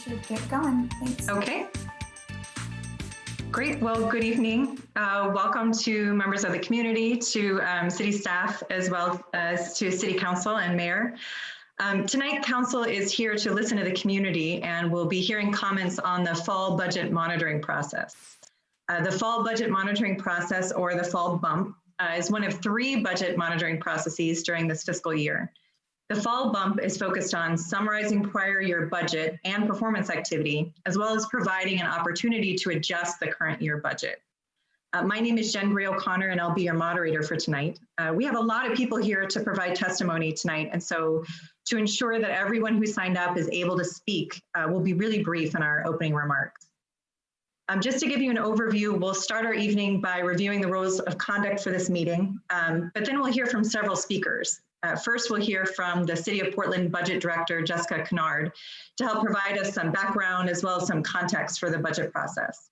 should get going. Thanks. Okay. Great. Well, good evening. Welcome to members of the community, to city staff, as well as to city council and mayor. Tonight, council is here to listen to the community, and we'll be hearing comments on the fall budget monitoring process. The fall budget monitoring process, or the fall bump, is one of 3 budget monitoring processes during this fiscal year. The fall bump is focused on summarizing prior year budget and performance activity, as well as providing an opportunity to adjust the current year budget. My name is Jen O'Connor, and I'll be your moderator for tonight. We have a lot of people here to provide testimony tonight, and so to ensure that everyone who signed up is able to speak, we'll be really brief in our opening remarks. Just to give you an overview, we'll start our evening by reviewing the rules of conduct for this meeting, but then we'll hear from several speakers. First, we'll hear from the City of Portland Budget Director, Jessica Kennard, to help provide us some background as well as some context for the budget process.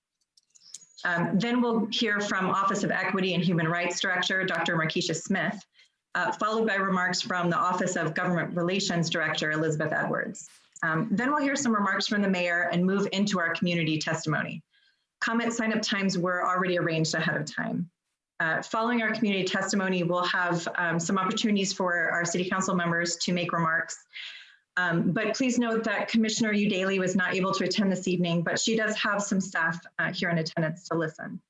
Then we'll hear from Office of Equity and Human Rights Director, Dr. Markeisha Smith, followed by remarks from the Office of Government Relations Director, Elizabeth Edwards. Then we'll hear some remarks from the mayor and move into our community testimony. Comment sign-up times were already arranged ahead of time. Following our community testimony, we'll have some opportunities for our city council members to make remarks. But please note that Commissioner Udaley was not able to attend this evening, but she does have some staff here in attendance to listen.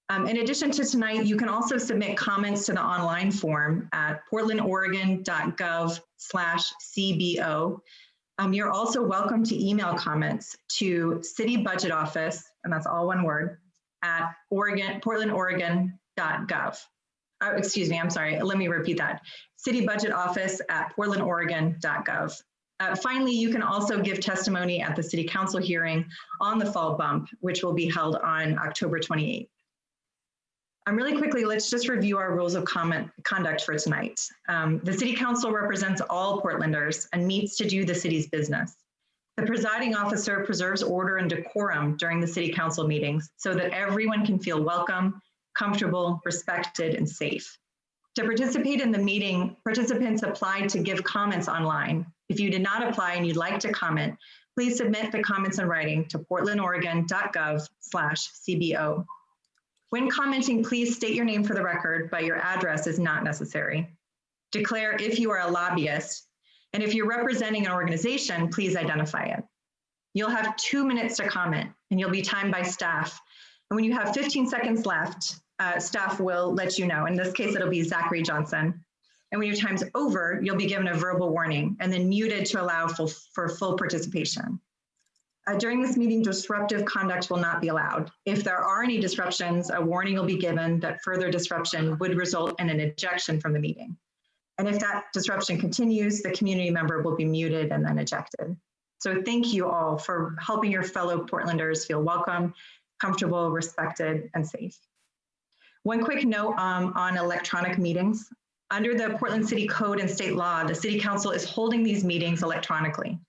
In addition to tonight, you can also submit comments to the online form at portlandoregon.gov/CBO. You're also welcome to email comments to City Budget Office, and that's all one word, at portlandoregon.gov. Oh, excuse me, I'm sorry, let me repeat that. City Budget Office at portlandoregon.gov. Finally, you can also give testimony at the City Council hearing on the fall bump, which will be held on October 28th. Really quickly, let's just review our rules of conduct for tonight. The City Council represents all Portlanders and meets to do the city's business. The presiding officer preserves order and decorum during the City Council meetings so that everyone can feel welcome, comfortable, respected, and safe. To participate in the meeting, participants applied to give comments online. If you did not apply and you'd like to comment, please submit the comments in writing to portlandoregon.gov/CBO. When commenting, please state your name for the record, but your address is not necessary. Declare if you are a lobbyist, and if you're representing an organization, please identify it. You'll have 2 minutes to comment, and you'll be timed by staff. And when you have 15 seconds left, staff will let you know. In this case, it'll be Zackary Johnson. And when your time's over, you'll be given a verbal warning and then muted to allow for full participation. During this meeting, disruptive conduct will not be allowed. If there are any disruptions, a warning will be given that further disruption would result in an ejection from the meeting. And if that disruption continues, the community member will be muted and then ejected. So thank you all for helping your fellow Portlanders feel welcome, comfortable, respected, and safe. One quick note on electronic meetings. Under the Portland City Code and state law, the City Council is holding these meetings electronically.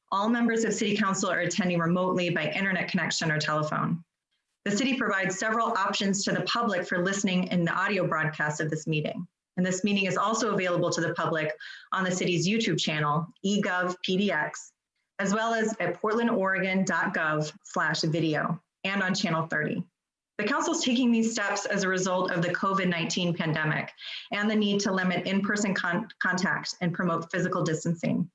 All members of City Council are attending remotely by internet connection or telephone. The city provides several options to the public for listening in the audio broadcast of this meeting. And this meeting is also available to the public on the city's YouTube channel, eGovPDX, as well as at portlandoregon.gov/video and on channel 30. The council is taking these steps as a result of the COVID-19 pandemic and the need to limit in-person contact and promote physical distancing.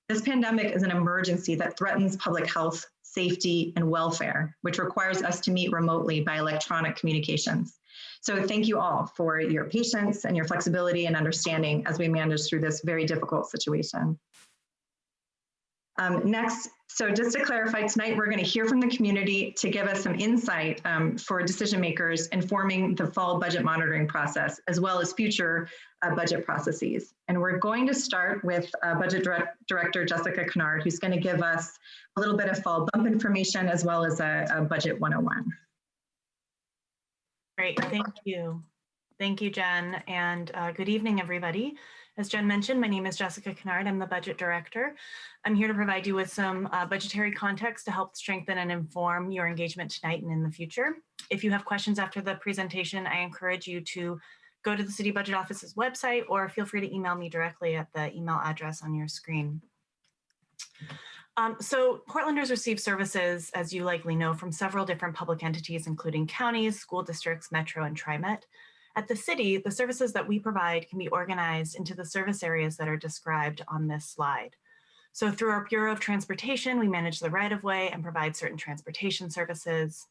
This pandemic is an emergency that threatens public health, safety, and welfare, which requires us to meet remotely by electronic communications. So thank you all for your patience and your flexibility and understanding as we manage through this very difficult situation. Next, so just to clarify, tonight we're going to hear from the community to give us some insight for decision makers informing the fall budget monitoring process, as well as future budget processes. And we're going to start with Budget Director Jessica Kennard, who's going to give us a little bit of fall bump information, as well as a Budget 101. Great, thank you. Thank you, Jen, and good evening, everybody. As Jen mentioned, my name is Jessica Kennard. I'm the Budget Director. I'm here to provide you with some budgetary context to help strengthen and inform your engagement tonight and in the future. If you have questions after the presentation, I encourage you to go to the City Budget Office's website or feel free to email me directly at the email address on your screen. So Portlanders receive services, as you likely know, from several different public entities, including counties, school districts, Metro, and TriMet. At the city, the services that we provide can be organized into the service areas that are described on this slide. So through our Bureau of Transportation, we manage the right-of-way and provide certain transportation services.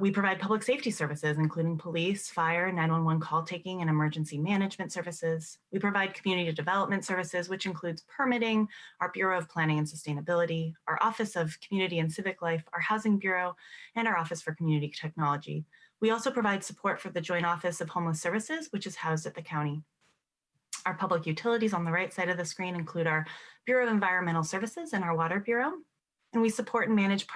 We provide public safety services, including police, fire, 911 call taking, and emergency management services. We provide community development services, which includes permitting, our Bureau of Planning and Sustainability, our Office of Community and Civic Life, our Housing Bureau, and our Office for Community Technology. We also provide support for the Joint Office of Homeless Services, which is housed at the county. Our public utilities on the right side of the screen include our Bureau of Environmental Services and our Water Bureau. And we support and manage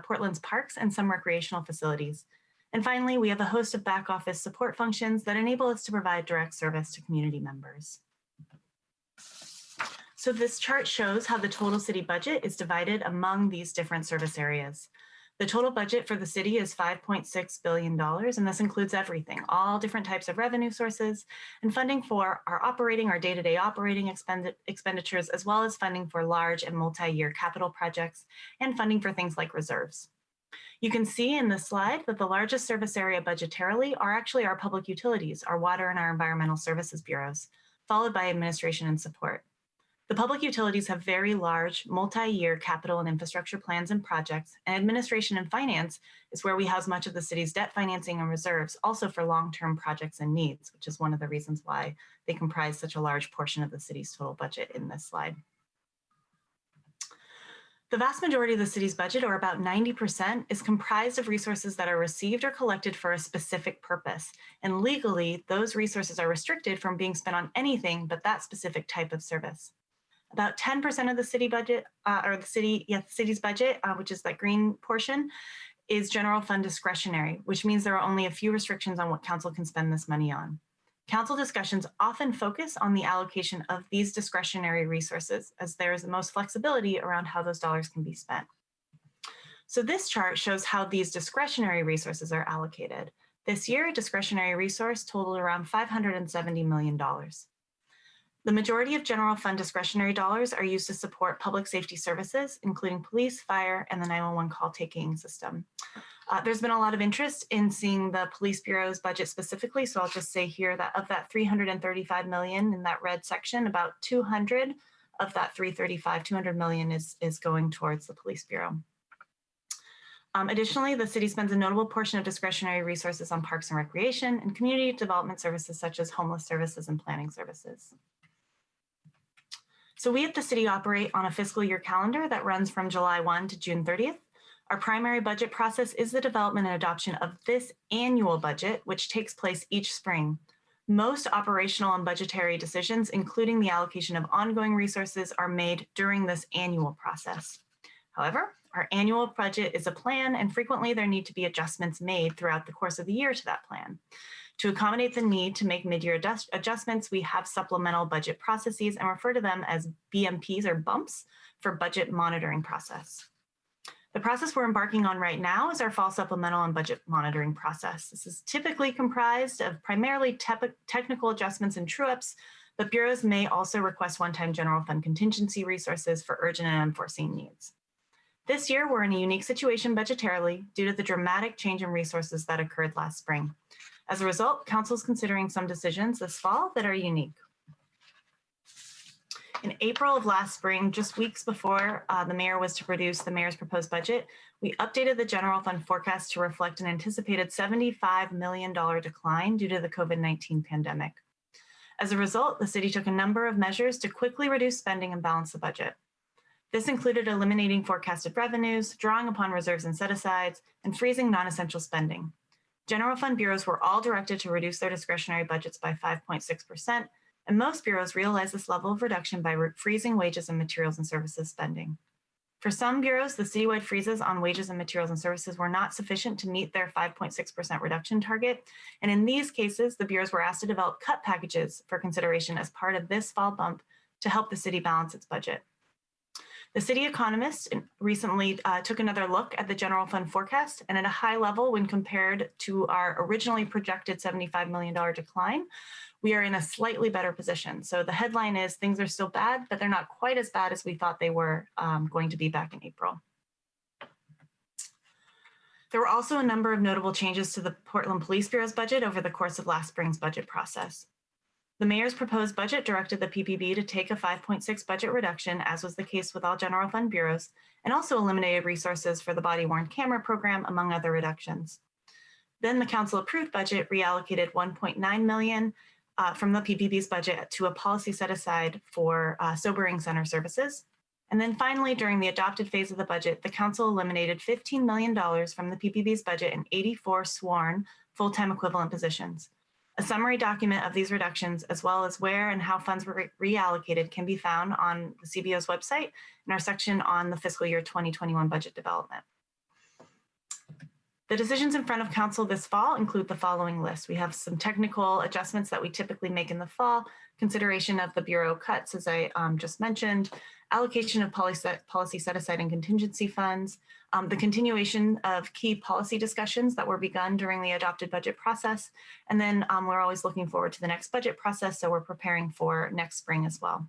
Portland's parks and some recreational facilities. And finally, we have a host of back office support functions that enable us to provide direct service to community members. So this chart shows how the total city budget is divided among these different service areas. The total budget for the city is $5.6 billion, and this includes everything, all different types of revenue sources, and funding for our day-to-day operating expenditures, as well as funding for large and multi-year capital projects, and funding for things like reserves. You can see in this slide that the largest service area budgetarily are actually our public utilities, our water and our environmental services bureaus, followed by administration and support. The public utilities have very large multi-year capital and infrastructure plans and projects, and administration and finance is where we house much of the city's debt financing and reserves, also for long-term projects and needs, which is one of the reasons why they comprise such a large portion of the city's total budget in this slide. The vast majority of the city's budget, or about 90%, is comprised of resources that are received or collected for a specific purpose. And legally, those resources are restricted from being spent on anything but that specific type of service. About 10% of the city budget, the city's budget, which is that green portion, is general fund discretionary, which means there are only a few restrictions on what council can spend this money on. Council discussions often focus on the allocation of these discretionary resources, as there is the most flexibility around how those dollars can be spent. So this chart shows how these discretionary resources are allocated. This year, a discretionary resource totaled around $570 million. The majority of general fund discretionary dollars are used to support public safety services, including police, fire, and the 911 call taking system. There's been a lot of interest in seeing the police bureau's budget specifically, so I'll just say here that of that $335 million in that red section, about 200 of that 200 million is going towards the police bureau. Additionally, the city spends a notable portion of discretionary resources on parks and recreation and community development services such as homeless services and planning services. So we at the city operate on a fiscal year calendar that runs from July 1 to June 30th. Our primary budget process is the development and adoption of this annual budget, which takes place each spring. Most operational and budgetary decisions, including the allocation of ongoing resources, are made during this annual process. However, our annual budget is a plan, and frequently there need to be adjustments made throughout the course of the year to that plan. To accommodate the need to make mid-year adjustments, we have supplemental budget processes and refer to them as BMPs or bumps for budget monitoring process. The process we're embarking on right now is our fall supplemental and budget monitoring process. This is typically comprised of primarily technical adjustments and true-ups, but bureaus may also request one-time general fund contingency resources for urgent and unforeseen needs. This year, we're in a unique situation budgetarily due to the dramatic change in resources that occurred last spring. As a result, council is considering some decisions this fall that are unique. In April of last spring, just weeks before the mayor was to produce the mayor's proposed budget, we updated the general fund forecast to reflect an anticipated $75 million decline due to the COVID-19 pandemic. As a result, the city took a number of measures to quickly reduce spending and balance the budget. This included eliminating forecasted revenues, drawing upon reserves and set-asides, and freezing non-essential spending. General fund bureaus were all directed to reduce their discretionary budgets by 5.6%, and most bureaus realized this level of reduction by freezing wages and materials and services spending. For some bureaus, the citywide freezes on wages and materials and services were not sufficient to meet their 5.6% reduction target, and in these cases, the bureaus were asked to develop cut packages for consideration as part of this fall bump to help the city balance its budget. The City Economist recently took another look at the general fund forecast, and at a high level, when compared to our originally projected $75 million decline, we are in a slightly better position. So the headline is things are still bad, but they're not quite as bad as we thought they were going to be back in April. There were also a number of notable changes to the Portland Police Bureau's budget over the course of last spring's budget process. The mayor's proposed budget directed the PPB to take a 5.6 budget reduction, as was the case with all general fund bureaus, and also eliminated resources for the body-worn camera program, among other reductions. Then the council approved budget reallocated $1.9 million from the PPB's budget to a policy set aside for sobering center services. And then finally, during the adopted phase of the budget, the council eliminated $15 million from the PPB's budget and 84 sworn full-time equivalent positions. A summary document of these reductions, as well as where and how funds were reallocated, can be found on the CBO's website in our section on the fiscal year 2021 budget development. The decisions in front of council this fall include the following list. We have some technical adjustments that we typically make in the fall, consideration of the bureau cuts, as I just mentioned, allocation of policy set aside and contingency funds, the continuation of key policy discussions that were begun during the adopted budget process. And then we're always looking forward to the next budget process, so we're preparing for next spring as well.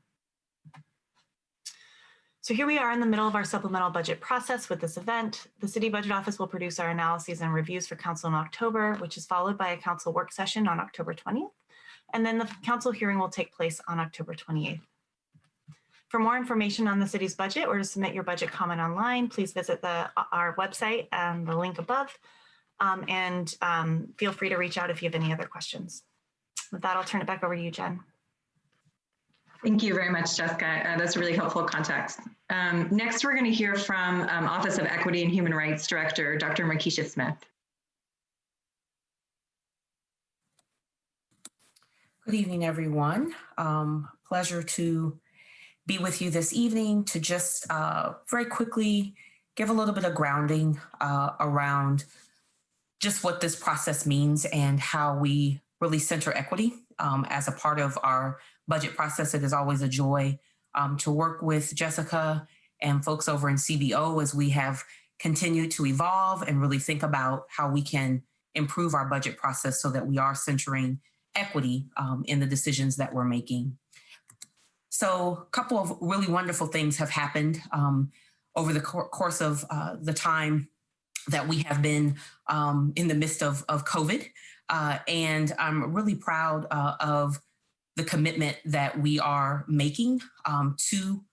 So here we are in the middle of our supplemental budget process with this event. The City Budget Office will produce our analyses and reviews for council in October, which is followed by a council work session on October 20th. And then the council hearing will take place on October 28th. For more information on the city's budget or to submit your budget comment online, please visit our website and the link above, and feel free to reach out if you have any other questions. With that, I'll turn it back over to you, Jen. Thank you very much, Jessica. That's really helpful context. Next, we're going to hear from Office of Equity and Human Rights Director, Dr. Markeisha Smith. Good evening, everyone. Pleasure to be with you this evening to just very quickly give a little bit of grounding around just what this process means and how we really center equity as a part of our budget process. It is always a joy to work with Jessica and folks over in CBO as we have continued to evolve and really think about how we can improve our budget process so that we are centering equity in the decisions that we're making. So a couple of really wonderful things have happened over the course of the time that we have been in the midst of COVID. And I'm really proud of the commitment that we are making to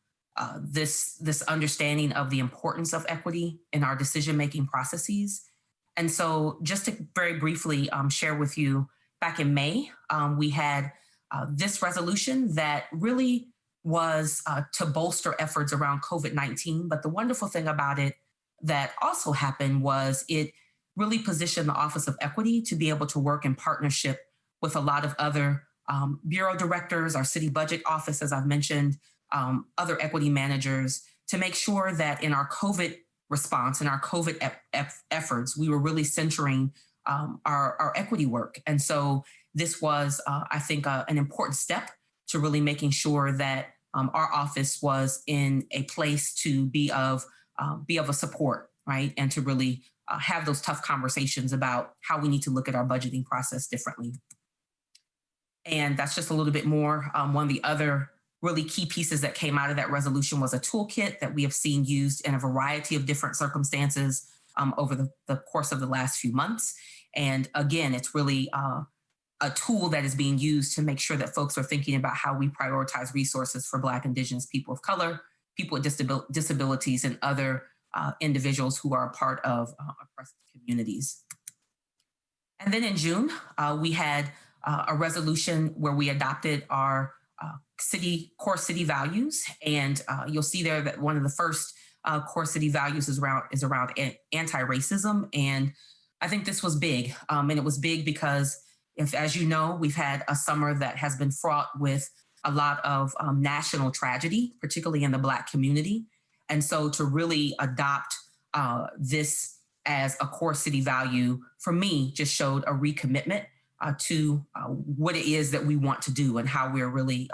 this understanding of the importance of equity in our decision-making processes. And so just to very briefly share with you, back in May, we had this resolution that really was to bolster efforts around COVID-19. But the wonderful thing about it that also happened was it really positioned the Office of Equity to be able to work in partnership with a lot of other bureau directors, our city budget office, as I've mentioned, other equity managers, to make sure that in our COVID response and our COVID efforts, we were really centering our equity work. And so this was, I think, an important step to really making sure that our office was in a place to be of a support, right? And to really have those tough conversations about how we need to look at our budgeting process differently. And that's just a little bit more. One of the other really key pieces that came out of that resolution was a toolkit that we have seen used in a variety of different circumstances over the course of the last few months. And again, it's really a tool that is being used to make sure that folks are thinking about how we prioritize resources for Black, Indigenous, people of color, people with disabilities, and other individuals who are a part of oppressed communities. And then in June, we had a resolution where we adopted our core city values. And you'll see there that one of the first core city values is around anti-racism. And I think this was big. And it was big because, as you know, we've had a summer that has been fraught with a lot of national tragedy, particularly in the Black community. And so to really adopt this as a core city value, for me, just showed a recommitment to what it is that we want to do and how we're really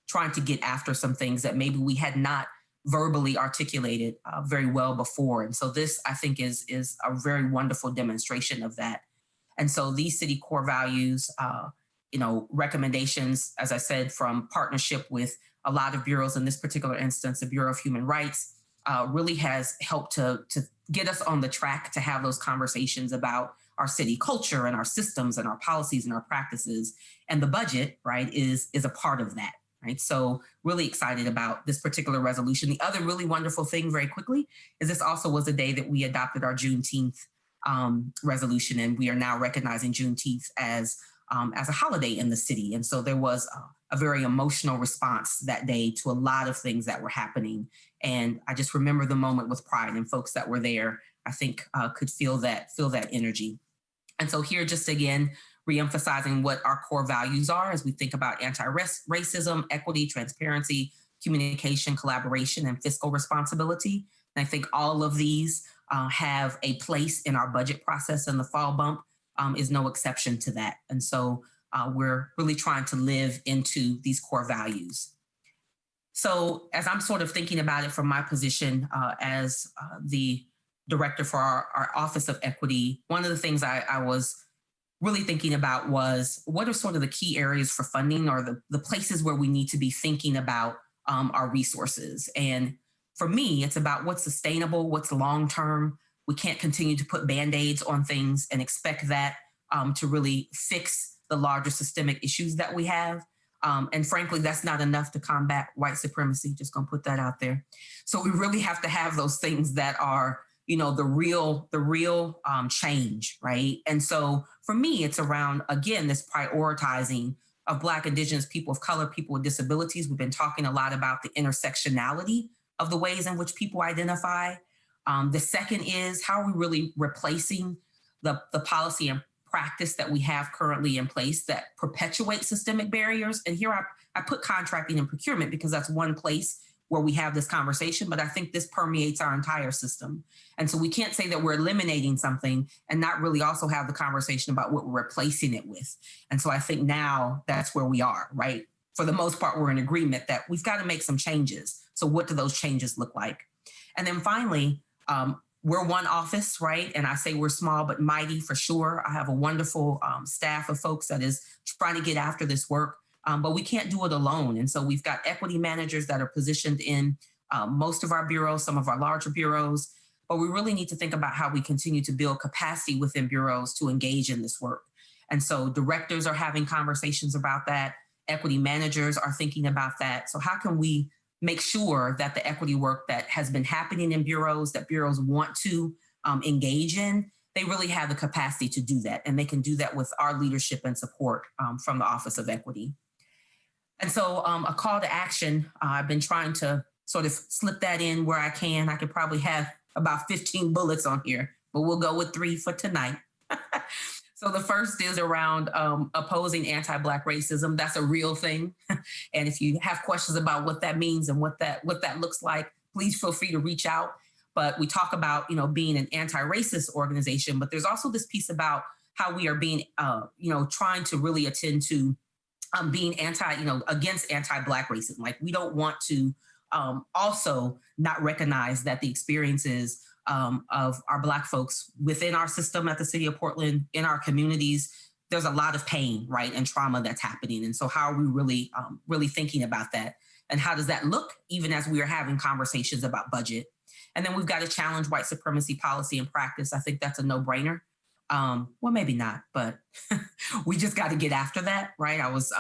trying to get after some things that maybe we had not verbally articulated very well before. And so this, I think, is a very wonderful demonstration of that. And so these city core values, recommendations, as I said, from partnership with a lot of bureaus, in this particular instance, the Bureau of Human Rights, really has helped to get us on the track to have those conversations about our city culture and our systems and our policies and our practices. And the budget, right, is a part of that, right? So really excited about this particular resolution. The other really wonderful thing, very quickly, is this also was the day that we adopted our Juneteenth resolution, and we are now recognizing Juneteenth as a holiday in the city. And so there was a very emotional response that day to a lot of things that were happening. And I just remember the moment with pride, and folks that were there, I think, could feel that energy. And so here, just again, reemphasizing what our core values are as we think about anti-racism, equity, transparency, communication, collaboration, and fiscal responsibility. And I think all of these have a place in our budget process, and the fall bump is no exception to that. And so we're really trying to live into these core values. So as I'm sort of thinking about it from my position as the director for our Office of Equity, one of the things I was really thinking about was what are sort of the key areas for funding, or the places where we need to be thinking about our resources. And for me, it's about what's sustainable, what's long-term. We can't continue to put Band-Aids on things and expect that to really fix the larger systemic issues that we have. And frankly, that's not enough to combat white supremacy. Just gonna put that out there. So we really have to have those things that are, the real change, right? And so for me, it's around, again, this prioritizing of Black, Indigenous, people of color, people with disabilities. We've been talking a lot about the intersectionality of the ways in which people identify. The second is, how are we really replacing the policy and practice that we have currently in place that perpetuate systemic barriers? And here I put contracting and procurement because that's one place where we have this conversation, but I think this permeates our entire system. And so we can't say that we're eliminating something and not really also have the conversation about what we're replacing it with. And so I think now that's where we are, right? For the most part, we're in agreement that we've got to make some changes. So what do those changes look like? And then finally, we're one office, right? And I say we're small but mighty for sure. I have a wonderful staff of folks that is trying to get after this work, but we can't do it alone. And so we've got equity managers that are positioned in most of our bureaus, some of our larger bureaus, but we really need to think about how we continue to build capacity within bureaus to engage in this work. And so directors are having conversations about that. Equity managers are thinking about that. So how can we make sure that the equity work that has been happening in bureaus, that bureaus want to engage in, they really have the capacity to do that. And they can do that with our leadership and support from the Office of Equity. And so a call to action, I've been trying to sort of slip that in where I can. I could probably have about 15 bullets on here, but we'll go with 3 for tonight. So the first is around opposing anti-Black racism. That's a real thing. And if you have questions about what that means and what that looks like, please feel free to reach out. But we talk about, being an anti-racist organization, but there's also this piece about how we are being, trying to really attend to being against anti-Black racism. Like, we don't want to also not recognize that the experiences of our Black folks within our system at the City of Portland, in our communities, there's a lot of pain, right, and trauma that's happening. And so how are we really thinking about that? And how does that look even as we are having conversations about budget? And then we've got to challenge white supremacy policy and practice. I think that's a no-brainer. Well, maybe not, but we just got to get after that, right? I was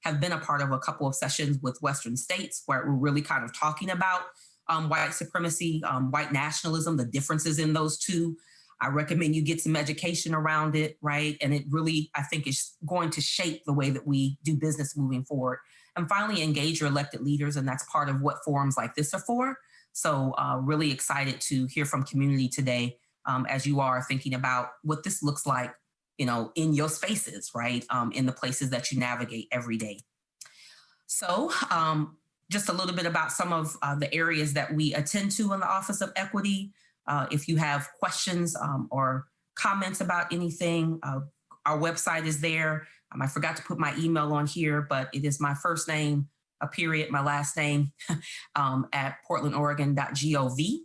have been a part of a couple of sessions with Western states where we're really kind of talking about white supremacy, white nationalism, the differences in those two. I recommend you get some education around it, right? And it really, I think, is going to shape the way that we do business moving forward. And finally, engage your elected leaders, and that's part of what forums like this are for. So really excited to hear from community today as you are thinking about what this looks like, in your spaces, right? In the places that you navigate every day. So just a little bit about some of the areas that we attend to in the Office of Equity. If you have questions or comments about anything, our website is there. I forgot to put my email on here, but it is my first name, a period, my last name, at portlandoregon.gov.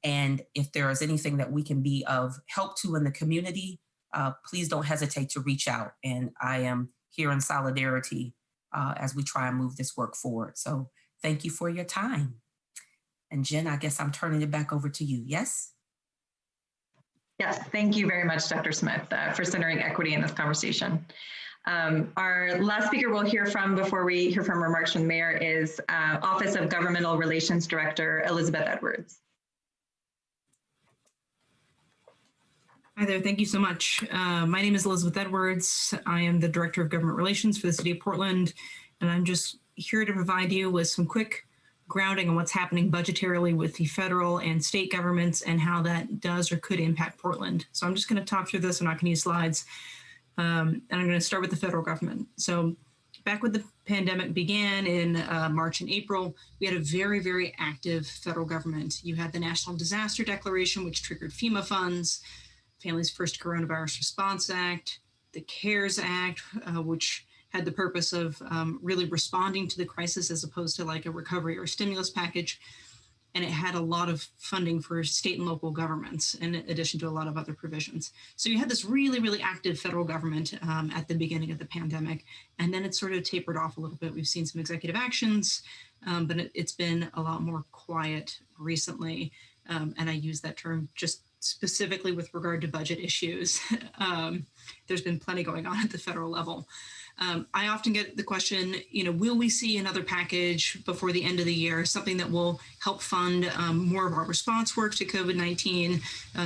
And if there is anything that we can be of help to in the community, please don't hesitate to reach out. And I am here in solidarity as we try and move this work forward. So thank you for your time. And Jen, I guess I'm turning it back over to you. Yes? Yes, thank you very much, Dr. Smith, for centering equity in this conversation. Our last speaker we'll hear from before we hear from remarks from the mayor is Office of Governmental Relations Director, Elizabeth Edwards. Hi there, thank you so much. My name is Elizabeth Edwards. I am the Director of Government Relations for the City of Portland, and I'm just here to provide you with some quick grounding on what's happening budgetarily with the federal and state governments and how that does or could impact Portland. So I'm just going to talk through this. I'm not going to use slides. And I'm going to start with the federal government. So back when the pandemic began in March and April, we had a very, very active federal government. You had the National Disaster Declaration, which triggered FEMA funds, Families First Coronavirus Response Act, the CARES Act, which had the purpose of really responding to the crisis as opposed to like a recovery or stimulus package. And it had a lot of funding for state and local governments in addition to a lot of other provisions. So you had this really, really active federal government at the beginning of the pandemic, and then it sort of tapered off a little bit. We've seen some executive actions, but it's been a lot more quiet recently. And I use that term just specifically with regard to budget issues. There's been plenty going on at the federal level. I often get the question, will we see another package before the end of the year, something that will help fund more of our response work to COVID-19,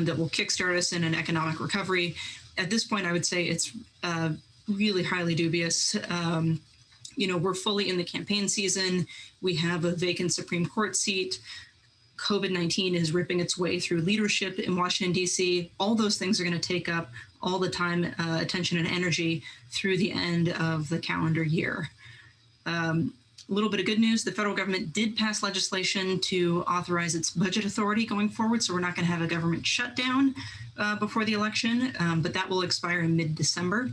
that will kickstart us in an economic recovery? At this point, I would say it's really highly dubious. We're fully in the campaign season. We have a vacant Supreme Court seat. COVID-19 is ripping its way through leadership in Washington, D.C. All those things are going to take up all the time, attention, and energy through the end of the calendar year. A little bit of good news, the federal government did pass legislation to authorize its budget authority going forward, so we're not going to have a government shutdown before the election, but that will expire in mid-December.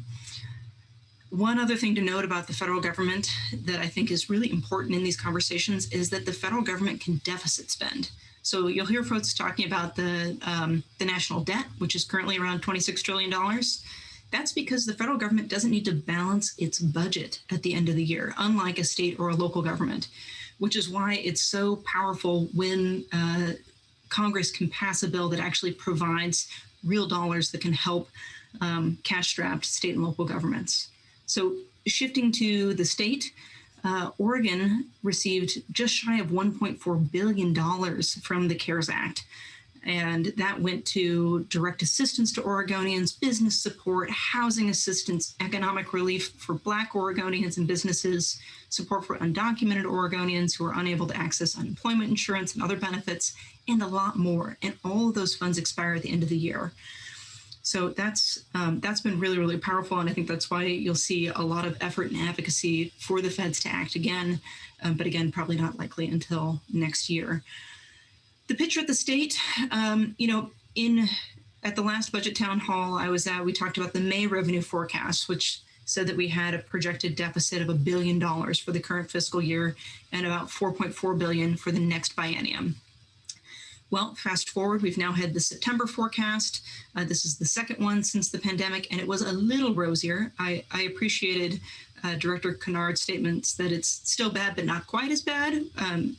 One other thing to note about the federal government that I think is really important in these conversations is that the federal government can deficit spend. So you'll hear folks talking about the national debt, which is currently around $26 trillion. That's because the federal government doesn't need to balance its budget at the end of the year, unlike a state or a local government, which is why it's so powerful when Congress can pass a bill that actually provides real dollars that can help cash-strapped state and local governments. So shifting to the state, Oregon received just shy of $1.4 billion from the CARES Act. And that went to direct assistance to Oregonians, business support, housing assistance, economic relief for Black Oregonians and businesses, support for undocumented Oregonians who are unable to access unemployment insurance and other benefits, and a lot more. And all of those funds expire at the end of the year. So that's been really, really powerful. And I think that's why you'll see a lot of effort and advocacy for the feds to act again, but again, probably not likely until next year. The picture at the state, at the last budget town hall I was at, we talked about the May revenue forecast, which said that we had a projected deficit of $1 billion for the current fiscal year and about $4.4 billion for the next biennium. Well, fast forward, we've now had the September forecast. This is the second one since the pandemic, and it was a little rosier. I appreciated Director Kennard's statements that it's still bad, but not quite as bad.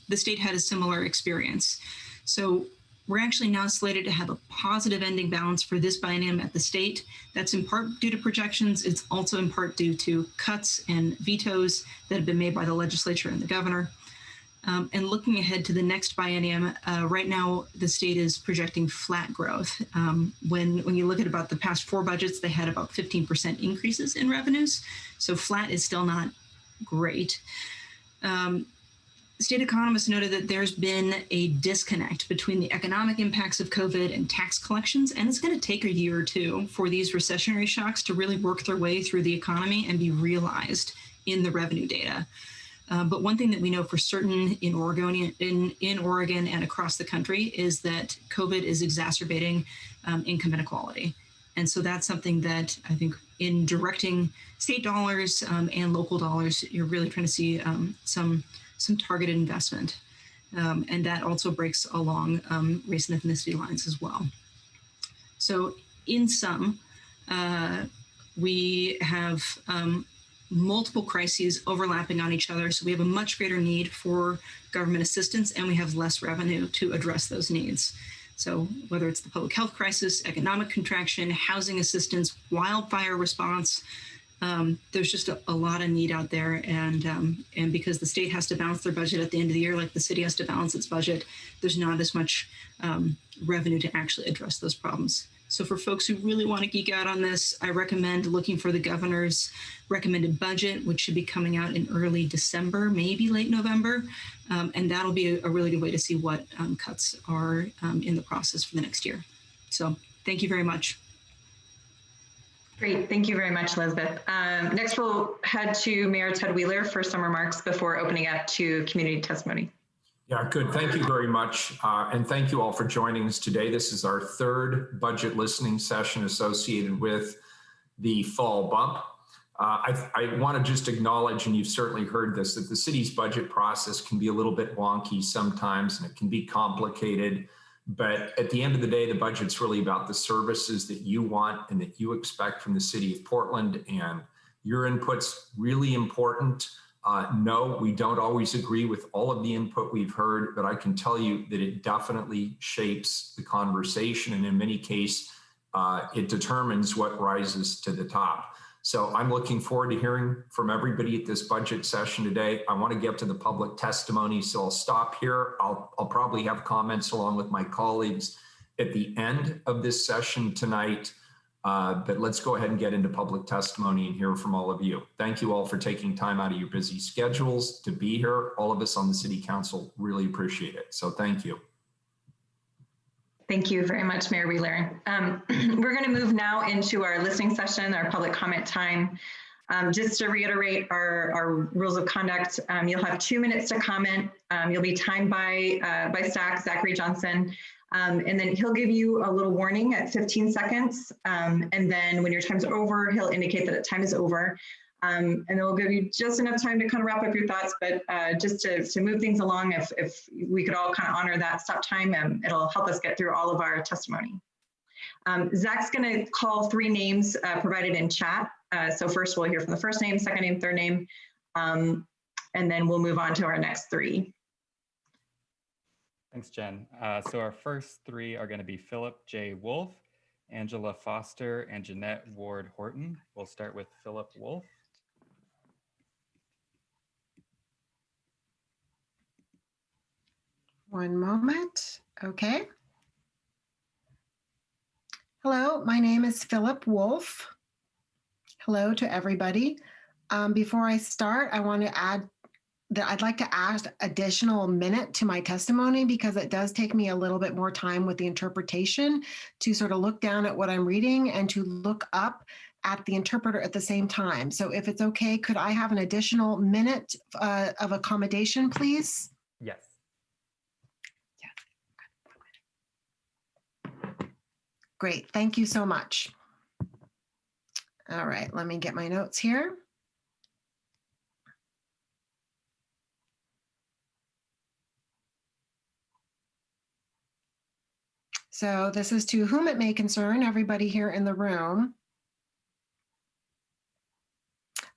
The state had a similar experience. So we're actually now slated to have a positive ending balance for this biennium at the state. That's in part due to projections. It's also in part due to cuts and vetoes that have been made by the legislature and the governor. And looking ahead to the next biennium, right now the state is projecting flat growth. When you look at about the past 4 budgets, they had about 15% increases in revenues. So flat is still not great. State economists noted that there's been a disconnect between the economic impacts of COVID and tax collections, and it's going to take a year or two for these recessionary shocks to really work their way through the economy and be realized in the revenue data. But one thing that we know for certain in Oregon and across the country is that COVID is exacerbating income inequality. And so that's something that I think in directing state dollars and local dollars, you're really trying to see some targeted investment. And that also breaks along race and ethnicity lines as well. So in sum, we have multiple crises overlapping on each other. So we have a much greater need for government assistance, and we have less revenue to address those needs. So whether it's the public health crisis, economic contraction, housing assistance, wildfire response, there's just a lot of need out there. And because the state has to balance their budget at the end of the year, like the city has to balance its budget, there's not as much revenue to actually address those problems. So for folks who really want to geek out on this, I recommend looking for the governor's recommended budget, which should be coming out in early December, maybe late November. And that'll be a really good way to see what cuts are in the process for the next year. So thank you very much. Great, thank you very much, Elizabeth. Next, we'll head to Mayor Ted Wheeler for some remarks before opening up to community testimony. Yeah, good. Thank you very much. And thank you all for joining us today. This is our third budget listening session associated with the fall bump. I want to just acknowledge, and you've certainly heard this, that the city's budget process can be a little bit wonky sometimes, and it can be complicated. But at the end of the day, the budget's really about the services that you want and that you expect from the city of Portland, and your input's really important. No, we don't always agree with all of the input we've heard, but I can tell you that it definitely shapes the conversation. And in many cases, it determines what rises to the top. So I'm looking forward to hearing from everybody at this budget session today. I want to get to the public testimony, so I'll stop here. I'll probably have comments along with my colleagues at the end of this session tonight. But let's go ahead and get into public testimony and hear from all of you. Thank you all for taking time out of your busy schedules to be here. All of us on the City Council really appreciate it. So thank you. Thank you very much, Mayor Wheeler. We're going to move now into our listening session, our public comment time. Just to reiterate our rules of conduct, you'll have 2 minutes to comment. You'll be timed by Zackary Johnson. And then he'll give you a little warning at 15 seconds. And then when your time's over, he'll indicate that time is over. And it'll give you just enough time to kind of wrap up your thoughts, but just to move things along, if we could all kind of honor that stop time, it'll help us get through all of our testimony. Zach's gonna call 3 names provided in chat. So first we'll hear from the first name, second name, third name, and then we'll move on to our next 3. Thanks, Jen. So our first 3 are going to be Philip J. Wolf, Angela Foster, and Jeanette Ward Horton. We'll start with Philip Wolf. One moment. Okay. Hello, my name is Philip Wolf. Hello to everybody. Before I start, I want to add that I'd like to add additional minute to my testimony because it does take me a little bit more time with the interpretation to sort of look down at what I'm reading and to look up at the interpreter at the same time. So if it's okay, could I have an additional minute of accommodation, please? Yes. Great, thank you so much. All right, let me get my notes here. So this is to whom it may concern, everybody here in the room.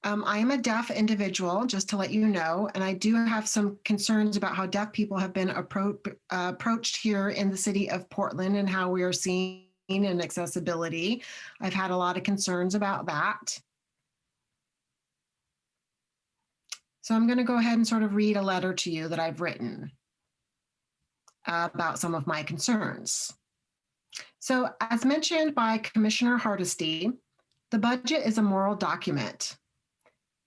I am a deaf individual, just to let you know, and I do have some concerns about how deaf people have been approached here in the city of Portland and how we are seen in accessibility. I've had a lot of concerns about that. So I'm going to go ahead and sort of read a letter to you that I've written about some of my concerns. So as mentioned by Commissioner Hardesty, the budget is a moral document.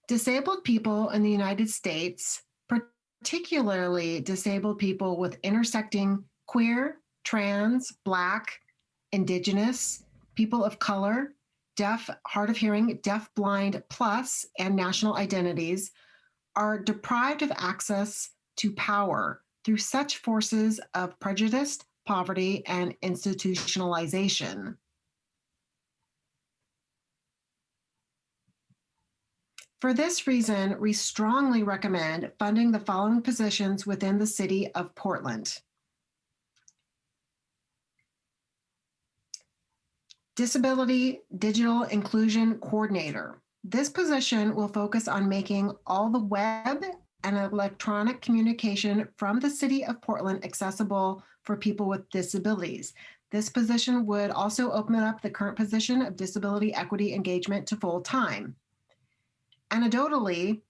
Disabled people in the United States, particularly disabled people with intersecting queer, trans, Black, Indigenous, people of color, deaf, hard of hearing, deaf, blind, plus, and national identities, are deprived of access to power through such forces of prejudice, poverty, and institutionalization. For this reason, we strongly recommend funding the following positions within the City of Portland. Disability Digital Inclusion Coordinator. This position will focus on making all the web and electronic communication from the City of Portland accessible for people with disabilities. This position would also open up the current position of disability equity engagement to full-time. Anecdotally,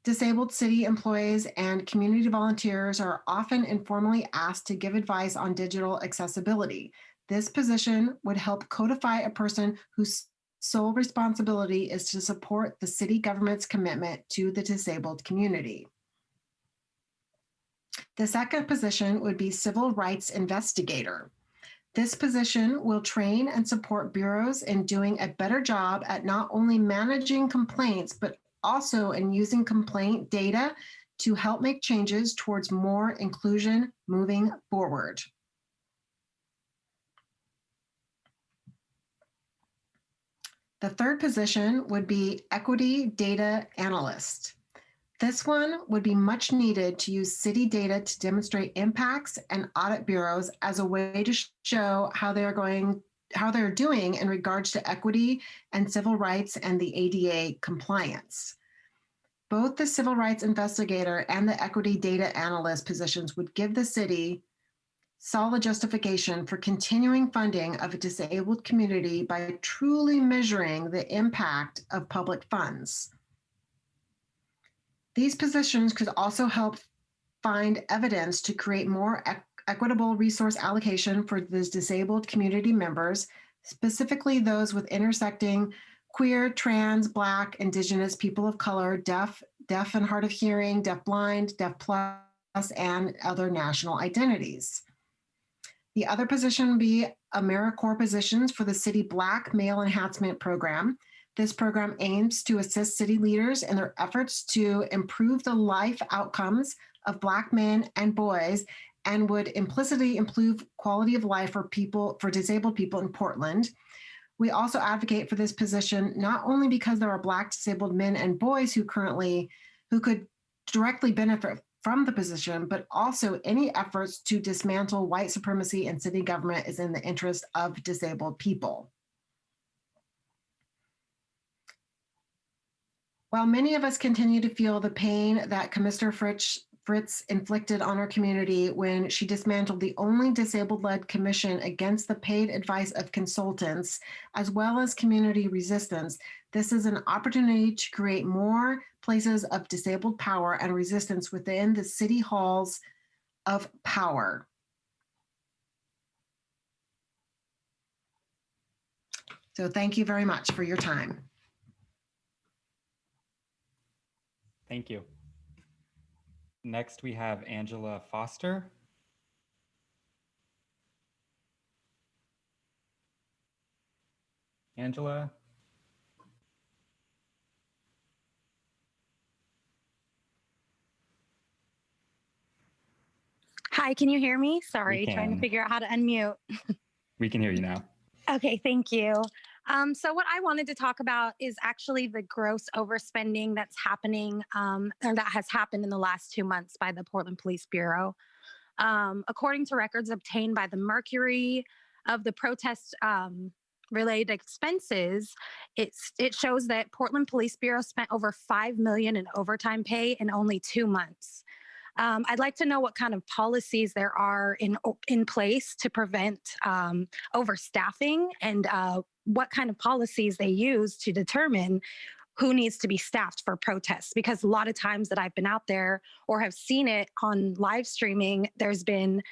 disabled city employees and community volunteers are often informally asked to give advice on digital accessibility. This position would help codify a person whose sole responsibility is to support the city government's commitment to the disabled community. The second position would be Civil Rights Investigator. This position will train and support bureaus in doing a better job at not only managing complaints, but also in using complaint data to help make changes towards more inclusion moving forward. The third position would be Equity Data Analyst. This one would be much needed to use city data to demonstrate impacts and audit bureaus as a way to show how they're doing in regards to equity and civil rights and the ADA compliance. Both the Civil Rights Investigator and the Equity Data Analyst positions would give the city solid justification for continuing funding of a disabled community by truly measuring the impact of public funds. These positions could also help find evidence to create more equitable resource allocation for the disabled community members, specifically those with intersecting queer, trans, Black, Indigenous, people of color, deaf and hard of hearing, deaf blind, deaf plus, and other national identities. The other position would be AmeriCorps positions for the City Black Male Enhancement Program. This program aims to assist city leaders in their efforts to improve the life outcomes of Black men and boys and would implicitly improve quality of life for disabled people in Portland. We also advocate for this position not only because there are Black disabled men and boys who could directly benefit from the position, but also any efforts to dismantle white supremacy in city government is in the interest of disabled people. While many of us continue to feel the pain that Commissioner Fritz inflicted on our community when she dismantled the only disabled-led commission against the paid advice of consultants, as well as community resistance, this is an opportunity to create more places of disabled power and resistance within the city halls of power. So thank you very much for your time. Thank you. Next, we have Angela Foster. Angela? Hi, can you hear me? Sorry, trying to figure out how to unmute. We can hear you now. Okay, thank you. So what I wanted to talk about is actually the gross overspending that's happening, or that has happened in the last 2 months by the Portland Police Bureau. According to records obtained by the Mercury of the protest related expenses, it shows that Portland Police Bureau spent over $5 million in overtime pay in only 2 months. I'd like to know what kind of policies there are in place to prevent overstaffing and what kind of policies they use to determine who needs to be staffed for protests. Because a lot of times that I've been out there or have seen it on live streaming, there's been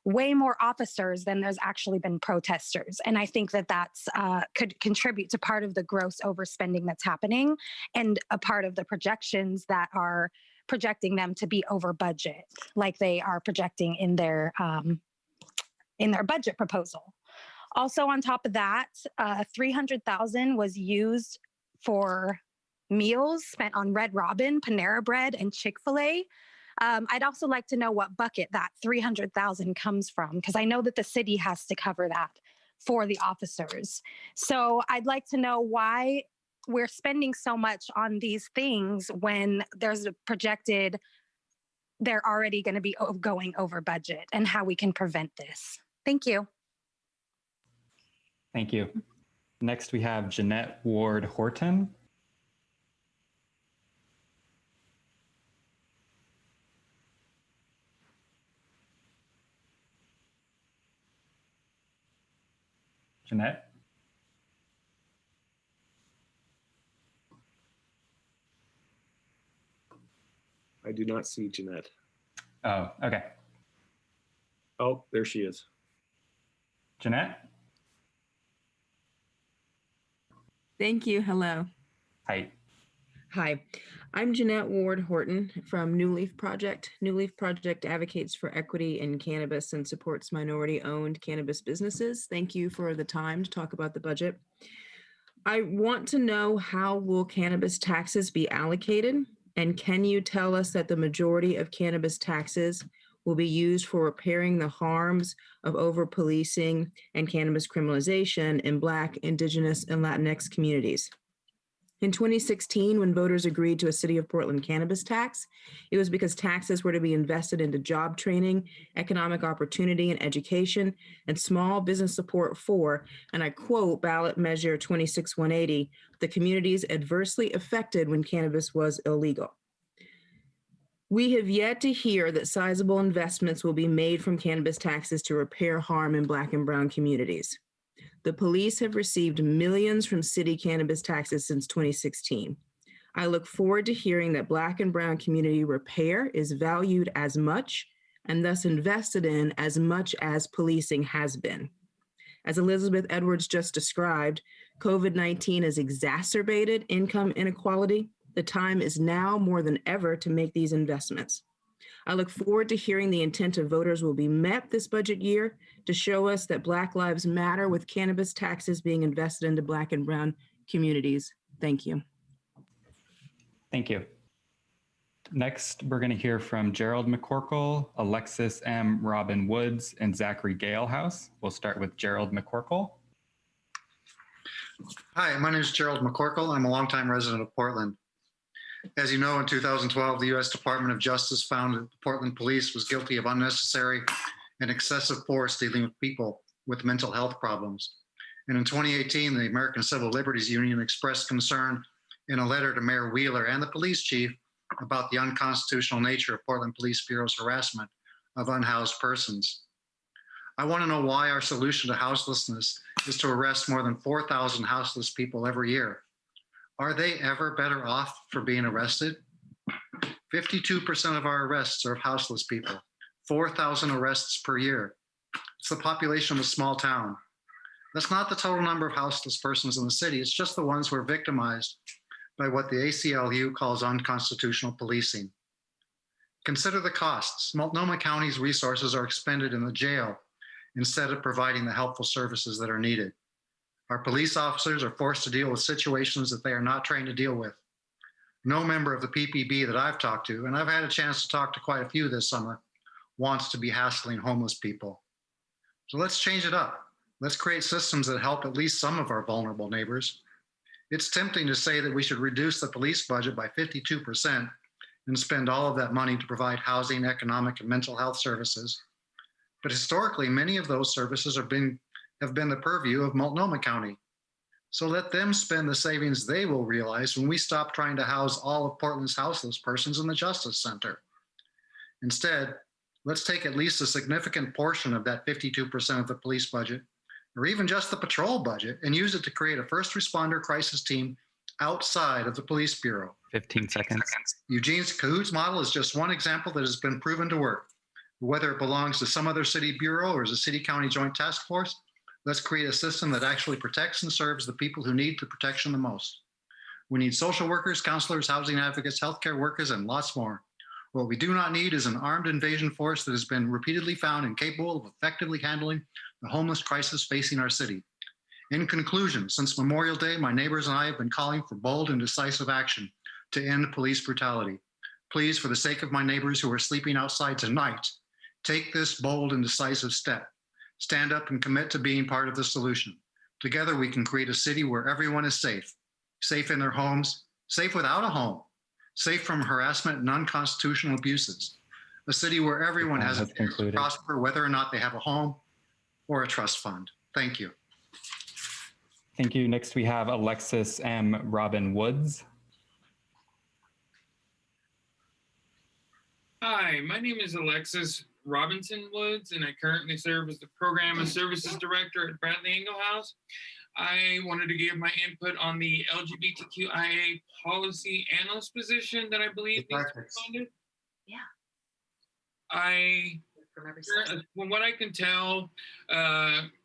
way more officers than there's actually been protesters. And I think that that's could contribute to part of the gross overspending that's happening and a part of the projections that are projecting them to be over budget, like they are projecting in their budget proposal. Also, on top of that, $300,000 was used for meals spent on Red Robin, Panera Bread, and Chick-fil-A. I'd also like to know what bucket that $300,000 comes from, because I know that the city has to cover that for the officers. So I'd like to know why we're spending so much on these things when there's a projected they're already going to be going over budget, and how we can prevent this. Thank you. Thank you. Next, we have Jeanette Ward Horton. Jeanette? I do not see Jeanette. Oh, okay. Oh, there she is. Jeanette? Thank you. Hello. Hi. Hi, I'm Jeanette Ward Horton from New Leaf Project. New Leaf Project advocates for equity in cannabis and supports minority-owned cannabis businesses. Thank you for the time to talk about the budget. I want to know, how will cannabis taxes be allocated? And can you tell us that the majority of cannabis taxes will be used for repairing the harms of over-policing and cannabis criminalization in Black, Indigenous, and Latinx communities? In 2016, when voters agreed to a City of Portland cannabis tax, it was because taxes were to be invested into job training, economic opportunity and education, and small business support for, and I quote ballot measure 26180, the communities adversely affected when cannabis was illegal. We have yet to hear that sizable investments will be made from cannabis taxes to repair harm in Black and Brown communities. The police have received millions from city cannabis taxes since 2016. I look forward to hearing that Black and Brown community repair is valued as much and thus invested in as much as policing has been. As Elizabeth Edwards just described, COVID-19 has exacerbated income inequality. The time is now more than ever to make these investments. I look forward to hearing the intent of voters will be met this budget year to show us that Black lives matter with cannabis taxes being invested into Black and Brown communities. Thank you. Thank you. Next, we're going to hear from Gerald McCorkle, Alexis M. Robin Woods, and Zackary Galehouse. We'll start with Gerald McCorkle. Hi, my name is Gerald McCorkle. I'm a longtime resident of Portland. As you know, in 2012, the U.S. Department of Justice found that the Portland Police was guilty of unnecessary and excessive force dealing with people with mental health problems. And in 2018, the American Civil Liberties Union expressed concern in a letter to Mayor Wheeler and the police chief about the unconstitutional nature of Portland Police Bureau's harassment of unhoused persons. I want to know why our solution to houselessness is to arrest more than 4,000 houseless people every year. Are they ever better off for being arrested? 52% of our arrests are of houseless people, 4,000 arrests per year. It's the population of a small town. That's not the total number of houseless persons in the city. It's just the ones who are victimized by what the ACLU calls unconstitutional policing. Consider the costs. Multnomah County's resources are expended in the jail instead of providing the helpful services that are needed. Our police officers are forced to deal with situations that they are not trained to deal with. No member of the PPB that I've talked to, and I've had a chance to talk to quite a few this summer, wants to be hassling homeless people. So let's change it up. Let's create systems that help at least some of our vulnerable neighbors. It's tempting to say that we should reduce the police budget by 52% and spend all of that money to provide housing, economic, and mental health services. But historically, many of those services have been the purview of Multnomah County. So let them spend the savings they will realize when we stop trying to house all of Portland's houseless persons in the Justice Center. Instead, let's take at least a significant portion of that 52% of the police budget, or even just the patrol budget, and use it to create a first responder crisis team outside of the police bureau. 15 seconds. Eugene's Cahoots model is just one example that has been proven to work. Whether it belongs to some other city bureau or as a city-county joint task force, let's create a system that actually protects and serves the people who need the protection the most. We need social workers, counselors, housing advocates, healthcare workers, and lots more. What we do not need is an armed invasion force that has been repeatedly found incapable of effectively handling the homeless crisis facing our city. In conclusion, since Memorial Day, my neighbors and I have been calling for bold and decisive action to end police brutality. Please, for the sake of my neighbors who are sleeping outside tonight, take this bold and decisive step. Stand up and commit to being part of the solution. Together, we can create a city where everyone is safe. safe in their homes, safe without a home, safe from harassment and unconstitutional abuses. A city where everyone has a chance to prosper, whether or not they have a home or a trust fund. Thank you. Thank you. Next, we have Alexis M. Robin Woods. Hi, my name is Alexis Robinson Woods, and I currently serve as the Program and Services Director at Bradley Ingalls. I wanted to give my input on the LGBTQIA policy analyst position that I believe needs to be funded. Yeah. From what I can tell,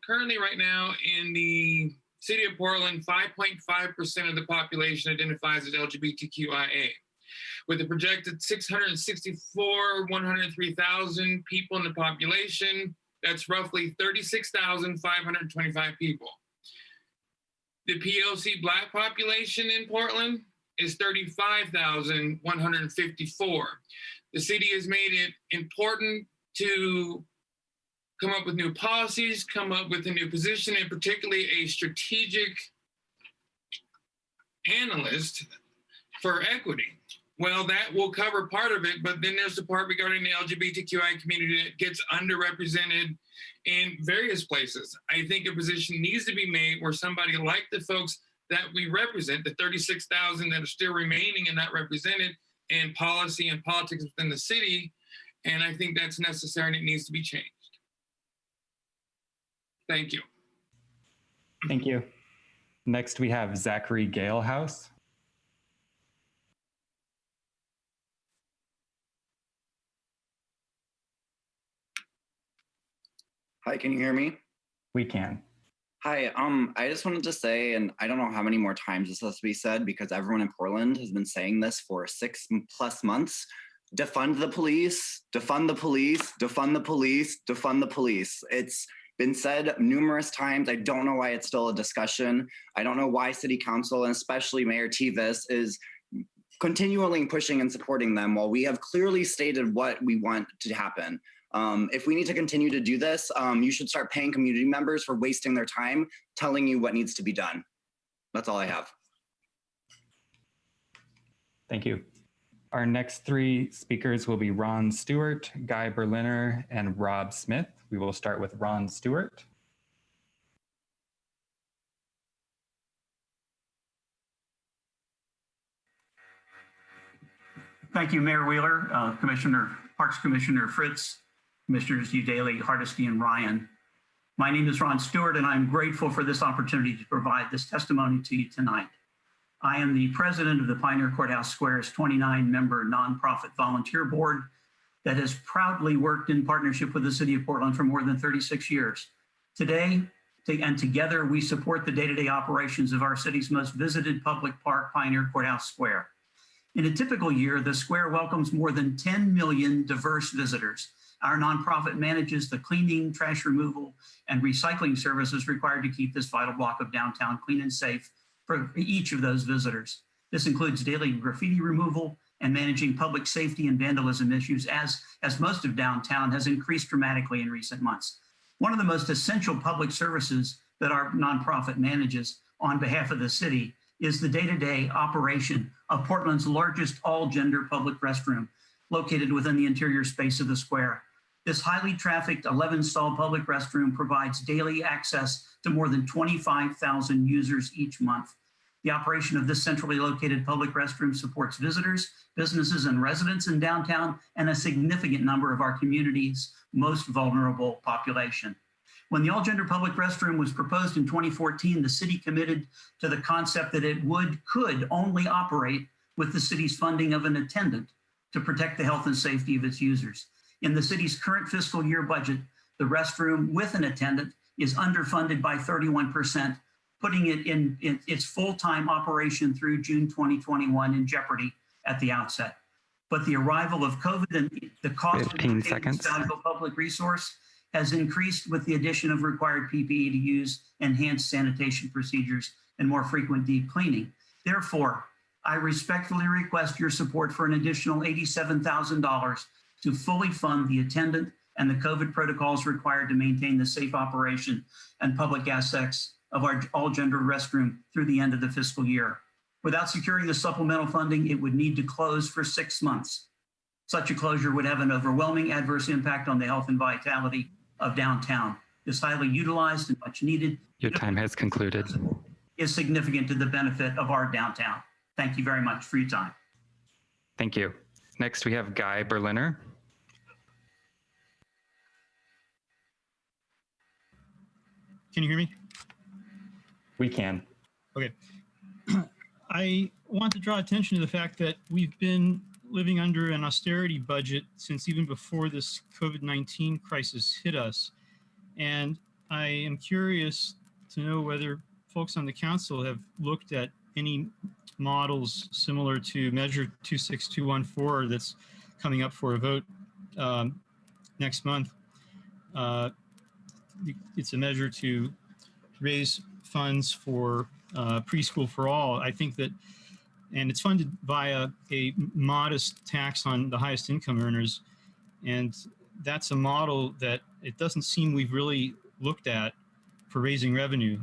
currently right now in the city of Portland, 5.5% of the population identifies as LGBTQIA. With a projected 103,000 people in the population, that's roughly 36,525 people. The POC Black population in Portland is 35,154. The city has made it important to come up with new policies, come up with a new position, and particularly a strategic analyst for equity. Well, that will cover part of it, but then there's the part regarding the LGBTQI community that gets underrepresented in various places. I think a position needs to be made where somebody like the folks that we represent, the 36,000 that are still remaining and not represented in policy and politics within the city, and I think that's necessary and it needs to be changed. Thank you. Thank you. Next, we have Zackary Galehouse. Hi, can you hear me? We can. Hi, I just wanted to say, and I don't know how many more times this has to be said because everyone in Portland has been saying this for 6+ months. Defund the police, defund the police, defund the police, defund the police. It's been said numerous times. I don't know why it's still a discussion. I don't know why City Council and especially Mayor Tevis is continually pushing and supporting them while we have clearly stated what we want to happen. If we need to continue to do this, you should start paying community members for wasting their time telling you what needs to be done. That's all I have. Thank you. Our next three speakers will be Ron Stewart, Guy Berliner, and Rob Smith. We will start with Ron Stewart. Thank you, Mayor Wheeler, Parks Commissioner Fritz, Commissioners Udaly, Hardesty, and Ryan. My name is Ron Stewart, and I'm grateful for this opportunity to provide this testimony to you tonight. I am the president of the Pioneer Courthouse Square's 29-member nonprofit volunteer board that has proudly worked in partnership with the City of Portland for more than 36 years. Today, and together, we support the day-to-day operations of our city's most visited public park, Pioneer Courthouse Square. In a typical year, the square welcomes more than 10 million diverse visitors. Our nonprofit manages the cleaning, trash removal, and recycling services required to keep this vital block of downtown clean and safe for each of those visitors. This includes daily graffiti removal and managing public safety and vandalism issues as most of downtown has increased dramatically in recent months. One of the most essential public services that our nonprofit manages on behalf of the city is the day-to-day operation of Portland's largest all-gender public restroom located within the interior space of the square. This highly trafficked 11-stall public restroom provides daily access to more than 25,000 users each month. The operation of this centrally located public restroom supports visitors, businesses, and residents in downtown and a significant number of our community's most vulnerable population. When the all-gender public restroom was proposed in 2014, the city committed to the concept that it could only operate with the city's funding of an attendant to protect the health and safety of its users. In the city's current fiscal year budget, the restroom with an attendant is underfunded by 31%, putting it in its full-time operation through June 2021 in jeopardy at the outset. But the arrival of COVID and the cost of this valuable public resource has increased with the addition of required PPE to use enhanced sanitation procedures and more frequent deep cleaning. Therefore, I respectfully request your support for an additional $87,000 to fully fund the attendant and the COVID protocols required to maintain the safe operation and public access of our all-gender restroom through the end of the fiscal year. Without securing the supplemental funding, it would need to close for 6 months. Such a closure would have an overwhelming adverse impact on the health and vitality of downtown. It's highly utilized and much needed. Your time has concluded. Is significant to the benefit of our downtown. Thank you very much for your time. Thank you. Next, we have Guy Berliner. Can you hear me? We can. Okay. I want to draw attention to the fact that we've been living under an austerity budget since even before this COVID-19 crisis hit us. And I am curious to know whether folks on the council have looked at any models similar to Measure 26214 that's coming up for a vote next month. It's a measure to raise funds for preschool for all. I think that, and it's funded via a modest tax on the highest income earners. And that's a model that it doesn't seem we've really looked at for raising revenue.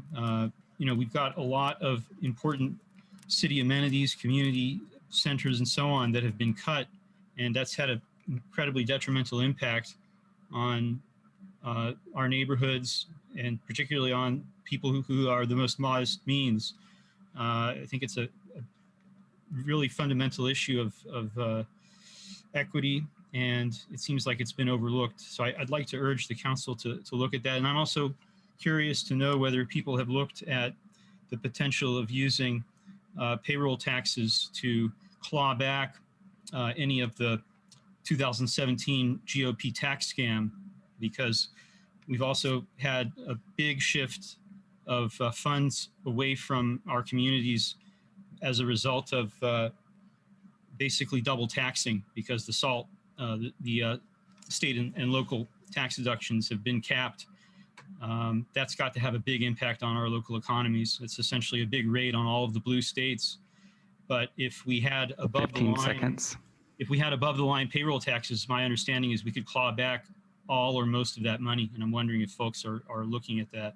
We've got a lot of important city amenities, community centers, and so on that have been cut, and that's had an incredibly detrimental impact on our neighborhoods, and particularly on people who are the most modest means. I think it's a really fundamental issue of equity, and it seems like it's been overlooked. So I'd like to urge the council to look at that. And I'm also curious to know whether people have looked at the potential of using payroll taxes to claw back any of the 2017 GOP tax scam, because we've also had a big shift of funds away from our communities as a result of basically double taxing, because the SALT, the state and local tax deductions have been capped. That's got to have a big impact on our local economies. It's essentially a big rate on all of the blue states. But if we had above the line, if we had above the line payroll taxes, my understanding is we could claw back all or most of that money. And I'm wondering if folks are looking at that.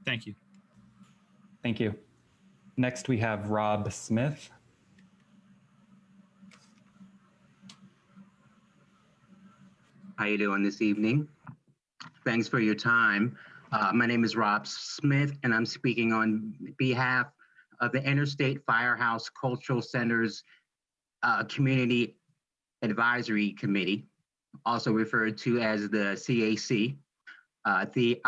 Thank you. Thank you. Next, we have Rob Smith. How you doing this evening? Thanks for your time. My name is Rob Smith, and I'm speaking on behalf of the Interstate Firehouse Cultural Center's Community Advisory Committee, also referred to as the CAC. The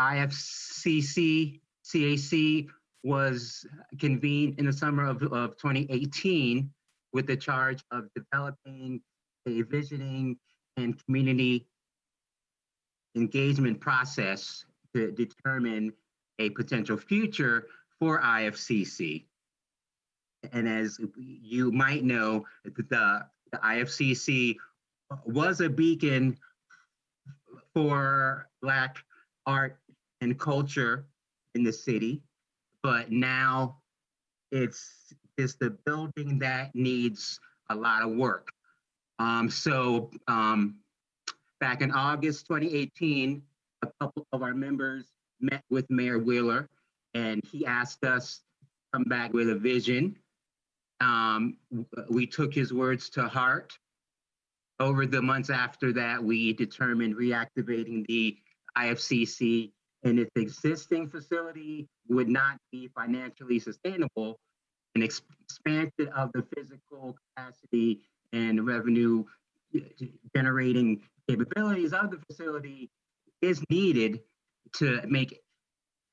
CAC was convened in the summer of 2018 with the charge of developing a visioning and community engagement process to determine a potential future for IFCC. And as you might know, the IFCC was a beacon for Black art and culture in the city, but now it's the building that needs a lot of work. Back in August 2018, a couple of our members met with Mayor Wheeler, and he asked us to come back with a vision. We took his words to heart. Over the months after that, we determined reactivating the IFCC in its existing facility would not be financially sustainable. An expansion of the physical capacity and revenue generating capabilities of the facility is needed to make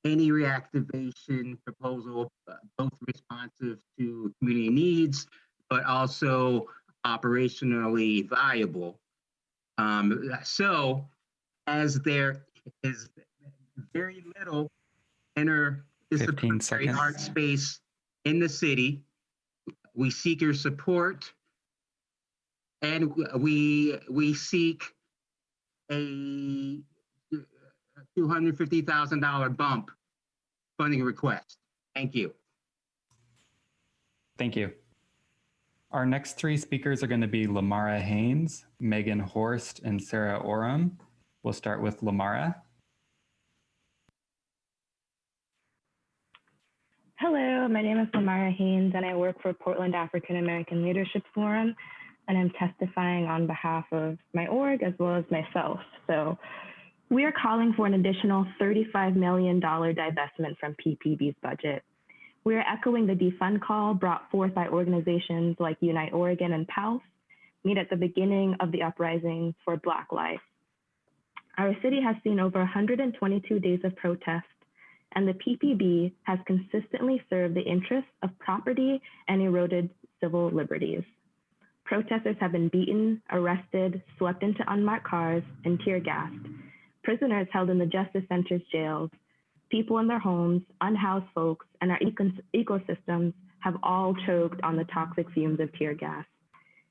any reactivation proposal both responsive to community needs, but also operationally viable. So as there is very little interdisciplinary art space in the city, we seek your support, and we seek a $250,000 bump funding request. Thank you. Thank you. Our next three speakers are going to be Layla Haynes, Meganhorst, and Sarah Oram. We'll start with Layla. Hello, my name is Layla Haynes, and I work for Portland African American Leadership Forum, and I'm testifying on behalf of my org as well as myself. So we are calling for an additional $35 million divestment from PPB's budget. We are echoing the defund call brought forth by organizations like Unite Oregon and PALF, meet at the beginning of the uprising for Black life. Our city has seen over 122 days of protest, and the PPB has consistently served the interests of property and eroded civil liberties. Protesters have been beaten, arrested, swept into unmarked cars, and tear gassed. Prisoners held in the Justice Center's jails, people in their homes, unhoused folks, and our ecosystems have all choked on the toxic fumes of tear gas.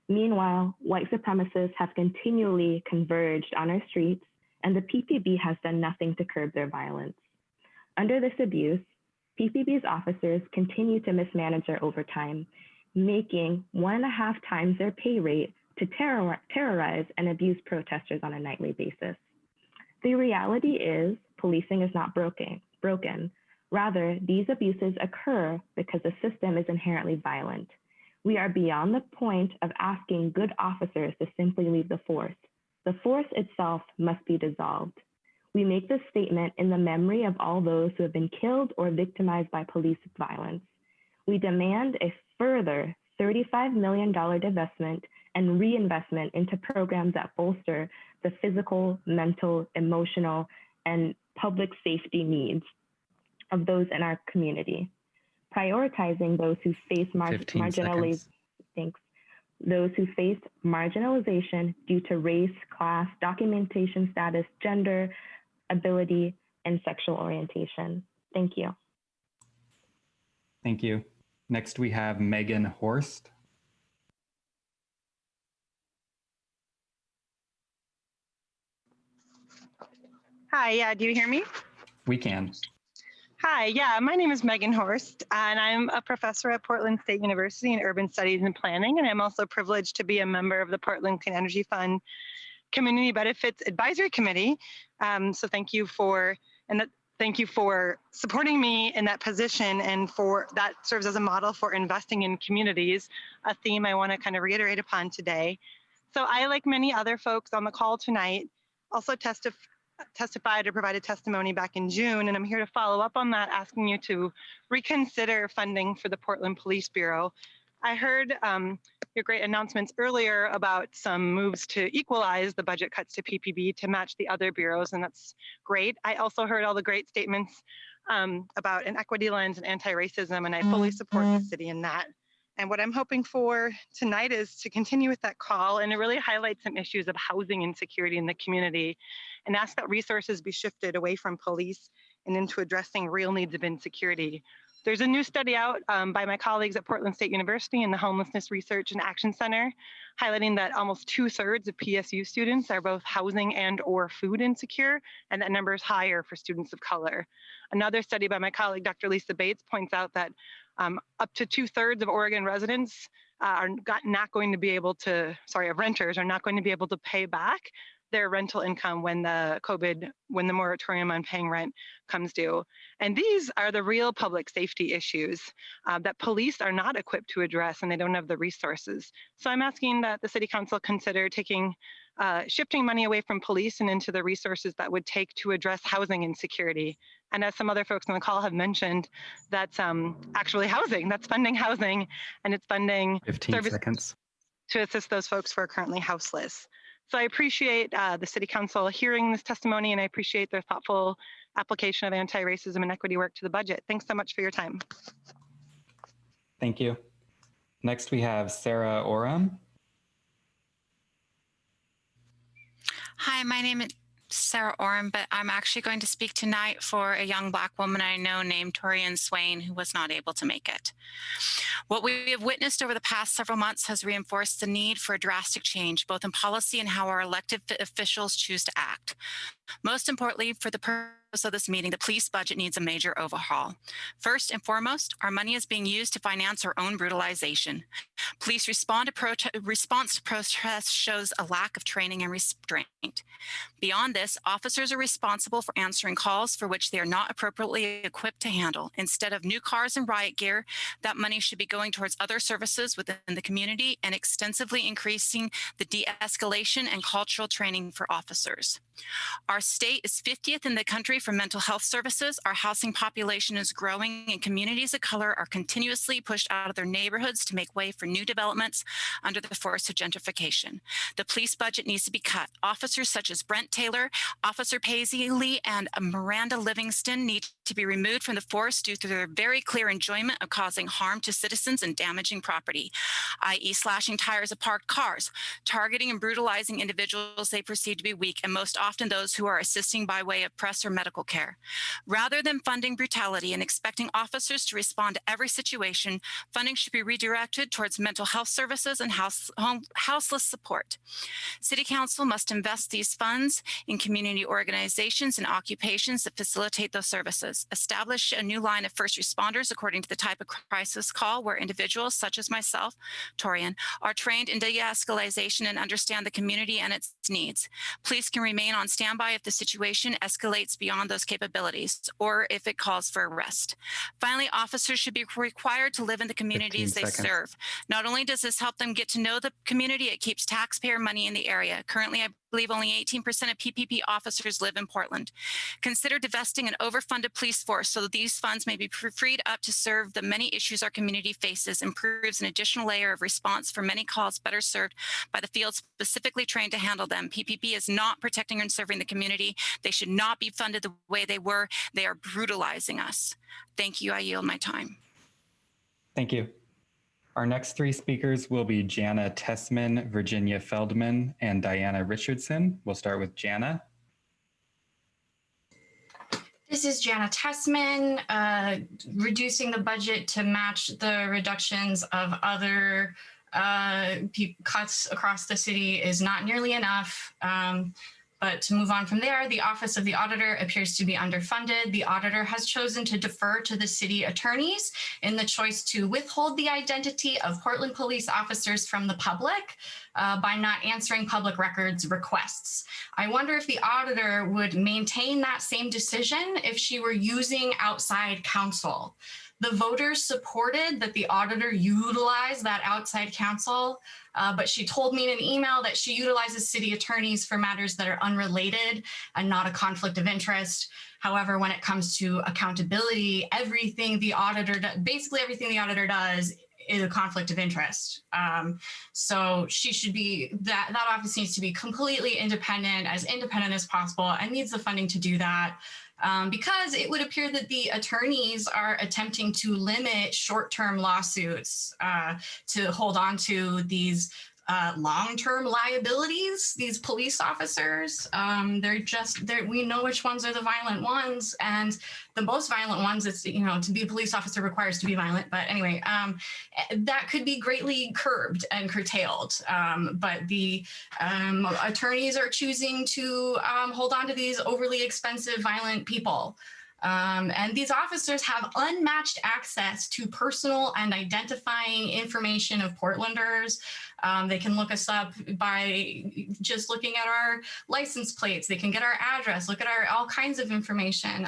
Meanwhile, white supremacists have continually converged on our streets, and the PPB has done nothing to curb their violence. Under this abuse, PPB's officers continue to mismanage their overtime, making 1.5 times their pay rate to terrorize and abuse protesters on a nightly basis. The reality is policing is not broken. Rather, these abuses occur because the system is inherently violent. We are beyond the point of asking good officers to simply leave the force. The force itself must be dissolved. We make this statement in the memory of all those who have been killed or victimized by police violence. We demand a further $35 million divestment and reinvestment into programs that bolster the physical, mental, emotional, and public safety needs of those in our community. Prioritizing those who face marginalization due to race, class, documentation status, gender, ability, and sexual orientation. Thank you. Thank you. Next, we have Meganhorst. Hi, yeah, do you hear me? We can. Hi, yeah, my name is Meganhorst, and I'm a professor at Portland State University in Urban Studies and Planning, and I'm also privileged to be a member of the Portland Clean Energy Fund Community Benefits Advisory Committee. So thank you for supporting me in that position, and for that serves as a model for investing in communities, a theme I want to kind of reiterate upon today. So I, like many other folks on the call tonight, also testified or provided testimony back in June, and I'm here to follow up on that, asking you to reconsider funding for the Portland Police Bureau. I heard your great announcements earlier about some moves to equalize the budget cuts to PPB to match the other bureaus, and that's great. I also heard all the great statements about an equity lens and anti-racism, and I fully support the city in that. And what I'm hoping for tonight is to continue with that call and to really highlight some issues of housing insecurity in the community, and ask that resources be shifted away from police and into addressing real needs of insecurity. There's a new study out by my colleagues at Portland State University and the Homelessness Research and Action Center, highlighting that almost 2/3 of PSU students are both housing and or food insecure, and that number is higher for students of color. Another study by my colleague, Dr. Lisa Bates, points out that up to 2/3 of Oregon residents renters are not going to be able to pay back their rental income when the moratorium on paying rent comes due. And these are the real public safety issues that police are not equipped to address, and they don't have the resources. So I'm asking that the City Council consider shifting money away from police and into the resources that would take to address housing insecurity. And as some other folks on the call have mentioned, that's actually housing, that's funding housing, and it's funding 15 seconds to assist those folks who are currently houseless. So I appreciate the City Council hearing this testimony, and I appreciate their thoughtful application of anti-racism and equity work to the budget. Thanks so much for your time. Thank you. Next, we have Sarah Oram. Hi, my name is Sarah Oram, but I'm actually going to speak tonight for a young Black woman I know named Torian Swain, who was not able to make it. What we have witnessed over the past several months has reinforced the need for a drastic change, both in policy and how our elected officials choose to act. Most importantly, for the purpose of this meeting, the police budget needs a major overhaul. First and foremost, our money is being used to finance our own brutalization. Police response to protests shows a lack of training and restraint. Beyond this, officers are responsible for answering calls for which they are not appropriately equipped to handle. Instead of new cars and riot gear, that money should be going towards other services within the community and extensively increasing the de-escalation and cultural training for officers. Our state is 50th in the country for mental health services. Our housing population is growing and communities of color are continuously pushed out of their neighborhoods to make way for new developments under the force of gentrification. The police budget needs to be cut. Officers such as Brent Taylor, Officer Paisley, and Miranda Livingston need to be removed from the force due to their very clear enjoyment of causing harm to citizens and damaging property, i.e. slashing tires of parked cars, targeting and brutalizing individuals they perceive to be weak, and most often those who are assisting by way of press or medical care. Rather than funding brutality and expecting officers to respond to every situation, funding should be redirected towards mental health services and houseless support. City Council must invest these funds in community organizations and occupations that facilitate those services. Establish a new line of first responders according to the type of crisis call where individuals such as myself, Torian, are trained in de-escalation and understand the community and its needs. Police can remain on standby if the situation escalates beyond those capabilities or if it calls for arrest. Finally, officers should be required to live in the communities they serve. Not only does this help them get to know the community, it keeps taxpayer money in the area. Currently, I believe only 18% of PPP officers live in Portland. Consider divesting an overfunded police force so that these funds may be freed up to serve the many issues our community faces, improves an additional layer of response for many calls better served by the field specifically trained to handle them. PPP is not protecting and serving the community. They should not be funded the way they were. They are brutalizing us. Thank you. I yield my time. Thank you. Our next three speakers will be Jana Tessman, Virginia Feldman, and Diana Richardson. We'll start with Jana. This is Jana Tessman. Reducing the budget to match the reductions of other cuts across the city is not nearly enough. But to move on from there, the Office of the Auditor appears to be underfunded. The auditor has chosen to defer to the city attorneys in the choice to withhold the identity of Portland police officers from the public by not answering public records requests. I wonder if the auditor would maintain that same decision if she were using outside counsel. The voters supported that the auditor utilize that outside counsel, but she told me in an email that she utilizes city attorneys for matters that are unrelated and not a conflict of interest. However, when it comes to accountability, basically everything the auditor does is a conflict of interest. So she should be, that office needs to be completely independent as possible, and needs the funding to do that. Because it would appear that the attorneys are attempting to limit short-term lawsuits to hold on to these long-term liabilities, these police officers. We know which ones are the violent ones, and the most violent ones, it's, to be a police officer requires to be violent. But anyway, that could be greatly curbed and curtailed. But the attorneys are choosing to hold on to these overly expensive, violent people. And these officers have unmatched access to personal and identifying information of Portlanders. They can look us up by just looking at our license plates. They can get our address, look at all kinds of information.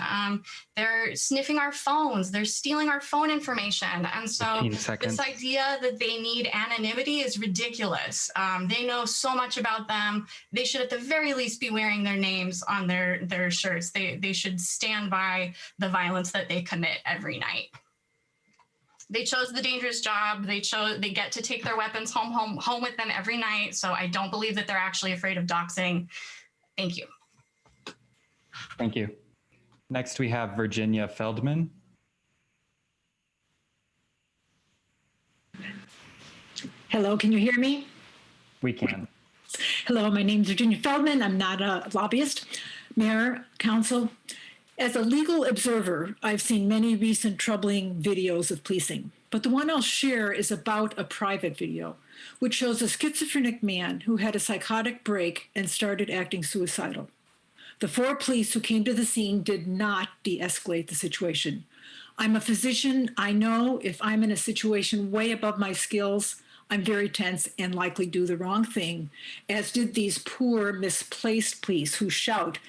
They're sniffing our phones. They're stealing our phone information. And so this idea that they need anonymity is ridiculous. They know so much about them. They should at the very least be wearing their names on their shirts. They should stand by the violence that they commit every night. They chose the dangerous job. They get to take their weapons home with them every night. So I don't believe that they're actually afraid of doxing. Thank you. Thank you. Next, we have Virginia Feldman. Hello, can you hear me? We can. Hello, my name is Virginia Feldman. I'm not a lobbyist. Mayor, council. As a legal observer, I've seen many recent troubling videos of policing, but the one I'll share is about a private video, which shows a schizophrenic man who had a psychotic break and started acting suicidal. The 4 police who came to the scene did not de-escalate the situation. I'm a physician. I know if I'm in a situation way above my skills, I'm very tense and likely do the wrong thing, as did these poor, misplaced police who shout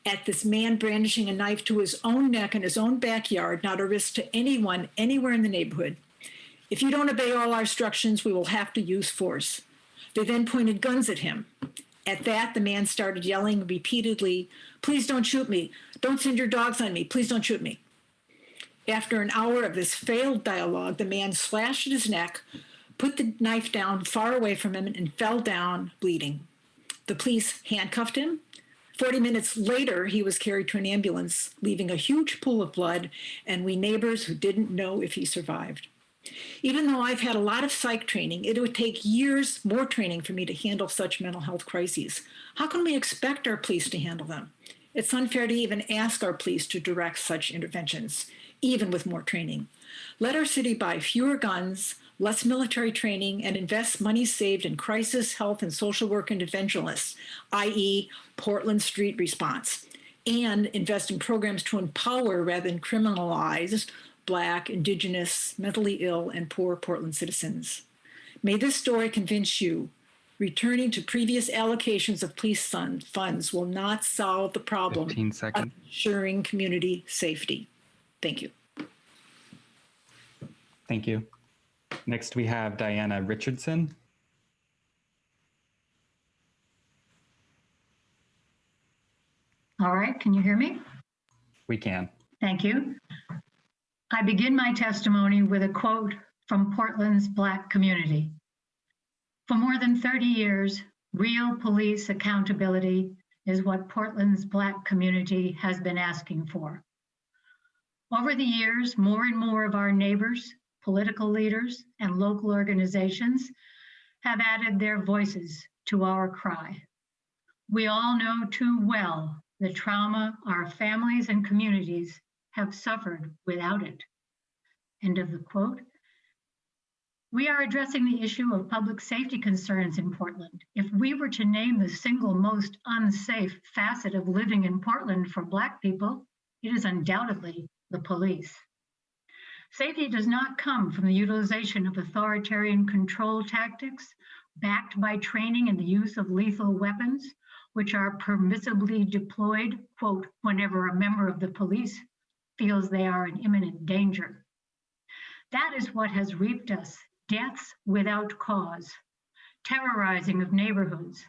at this man brandishing a knife to his own neck in his own backyard, not a risk to anyone anywhere in the neighborhood. If you don't obey all our instructions, we will have to use force. They then pointed guns at him. At that, the man started yelling repeatedly, "Please don't shoot me. Don't send your dogs on me. Please don't shoot me." After an hour of this failed dialogue, the man slashed at his neck, put the knife down far away from him, and fell down bleeding. The police handcuffed him. 40 minutes later, he was carried to an ambulance, leaving a huge pool of blood, and we neighbors who didn't know if he survived. Even though I've had a lot of psych training, it would take years more training for me to handle such mental health crises. How can we expect our police to handle them? It's unfair to even ask our police to direct such interventions, even with more training. Let our city buy fewer guns, less military training, and invest money saved in crisis, health, and social work interventionists, i.e. Portland Street Response, and invest in programs to empower rather than criminalize Black, Indigenous, mentally ill, and poor Portland citizens. May this story convince you returning to previous allocations of police funds will not solve the problem 15 seconds. of ensuring community safety. Thank you. Thank you. Next, we have Diana Richardson. All right, can you hear me? We can. Thank you. I begin my testimony with a quote from Portland's Black community. For more than 30 years, real police accountability is what Portland's Black community has been asking for. Over the years, more and more of our neighbors, political leaders, and local organizations have added their voices to our cry. We all know too well the trauma our families and communities have suffered without it. End of the quote. We are addressing the issue of public safety concerns in Portland. If we were to name the single most unsafe facet of living in Portland for Black people, it is undoubtedly the police. Safety does not come from the utilization of authoritarian control tactics backed by training in the use of lethal weapons, which are permissibly deployed, quote, whenever a member of the police feels they are in imminent danger. That is what has reaped us deaths without cause, terrorizing of neighborhoods,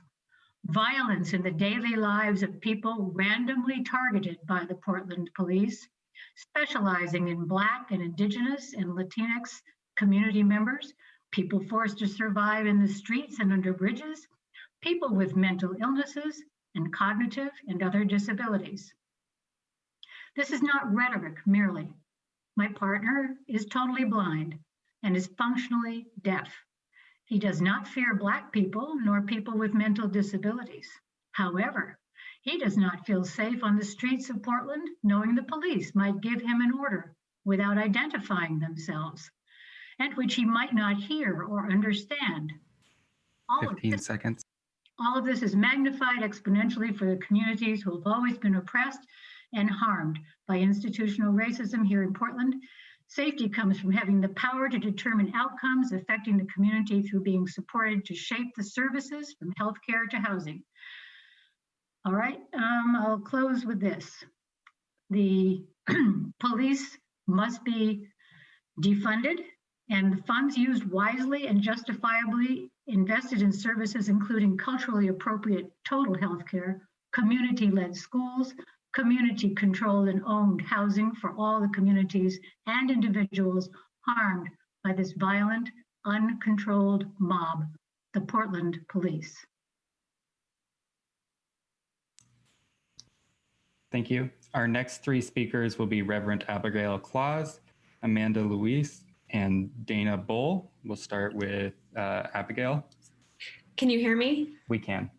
violence in the daily lives of people randomly targeted by the Portland police, specializing in Black and Indigenous and Latinx community members, people forced to survive in the streets and under bridges, people with mental illnesses and cognitive and other disabilities. This is not rhetoric merely. My partner is totally blind and is functionally deaf. He does not fear Black people nor people with mental disabilities. However, he does not feel safe on the streets of Portland, knowing the police might give him an order without identifying themselves, and which he might not hear or understand. 15 seconds. All of this is magnified exponentially for the communities who have always been oppressed and harmed by institutional racism here in Portland. Safety comes from having the power to determine outcomes affecting the community through being supported to shape the services from healthcare to housing. All right, I'll close with this. The police must be defunded and the funds used wisely and justifiably invested in services including culturally appropriate total healthcare, community-led schools, community-controlled and owned housing for all the communities and individuals harmed by this violent, uncontrolled mob, the Portland police. Thank you. Our next three speakers will be Reverend Abigail Claus, Amanda Louise, and Dana Bull. We'll start with Abigail. Can you hear me? We can.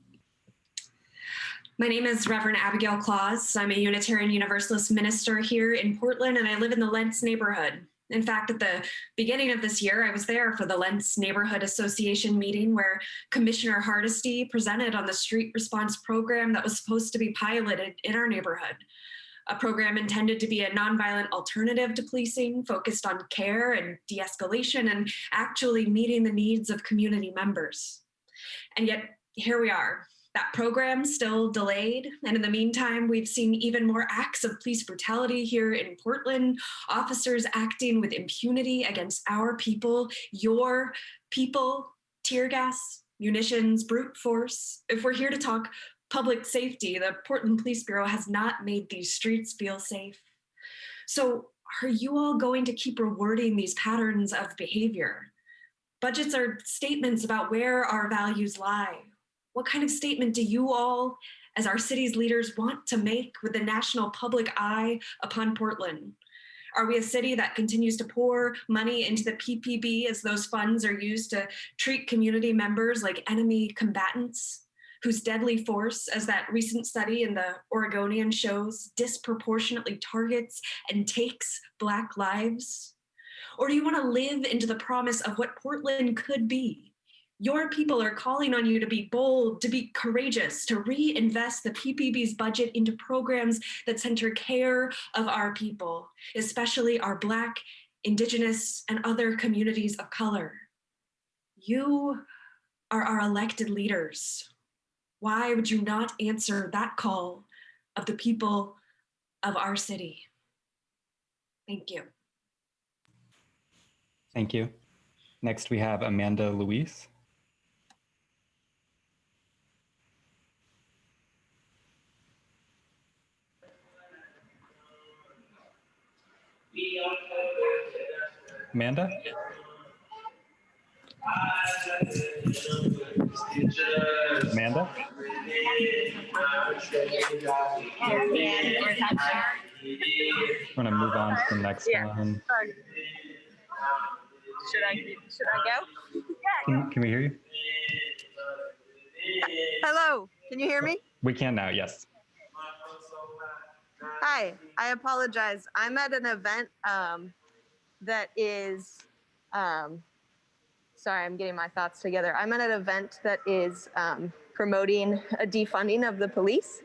My name is Reverend Abigail Claus. I'm a Unitarian Universalist minister here in Portland, and I live in the Lentz neighborhood. In fact, at the beginning of this year, I was there for the Lentz Neighborhood Association meeting where Commissioner Hardesty presented on the street response program that was supposed to be piloted in our neighborhood. a program intended to be a nonviolent alternative to policing, focused on care and de-escalation and actually meeting the needs of community members. And yet here we are, that program still delayed. And in the meantime, we've seen even more acts of police brutality here in Portland, officers acting with impunity against our people, your people, tear gas, munitions, brute force. If we're here to talk public safety, the Portland Police Bureau has not made these streets feel safe. So are you all going to keep rewarding these patterns of behavior? Budgets are statements about where our values lie. What kind of statement do you all, as our city's leaders, want to make with the national public eye upon Portland? Are we a city that continues to pour money into the PPB as those funds are used to treat community members like enemy combatants, whose deadly force, as that recent study in the Oregonian shows, disproportionately targets and takes Black lives? Or do you want to live into the promise of what Portland could be? Your people are calling on you to be bold, to be courageous, to reinvest the PPB's budget into programs that center care of our people, especially our Black, Indigenous, and other communities of color. You are our elected leaders. Why would you not answer that call of the people of our city? Thank you. Thank you. Next, we have Amanda Luis. Amanda? Amanda? I'm going to move on to the next one. Should I go? Can we hear you? Hello, can you hear me? We can now, yes. Hi, I apologize. I'm at an event that is, sorry, I'm getting my thoughts together. I'm at an event that is promoting a defunding of the police.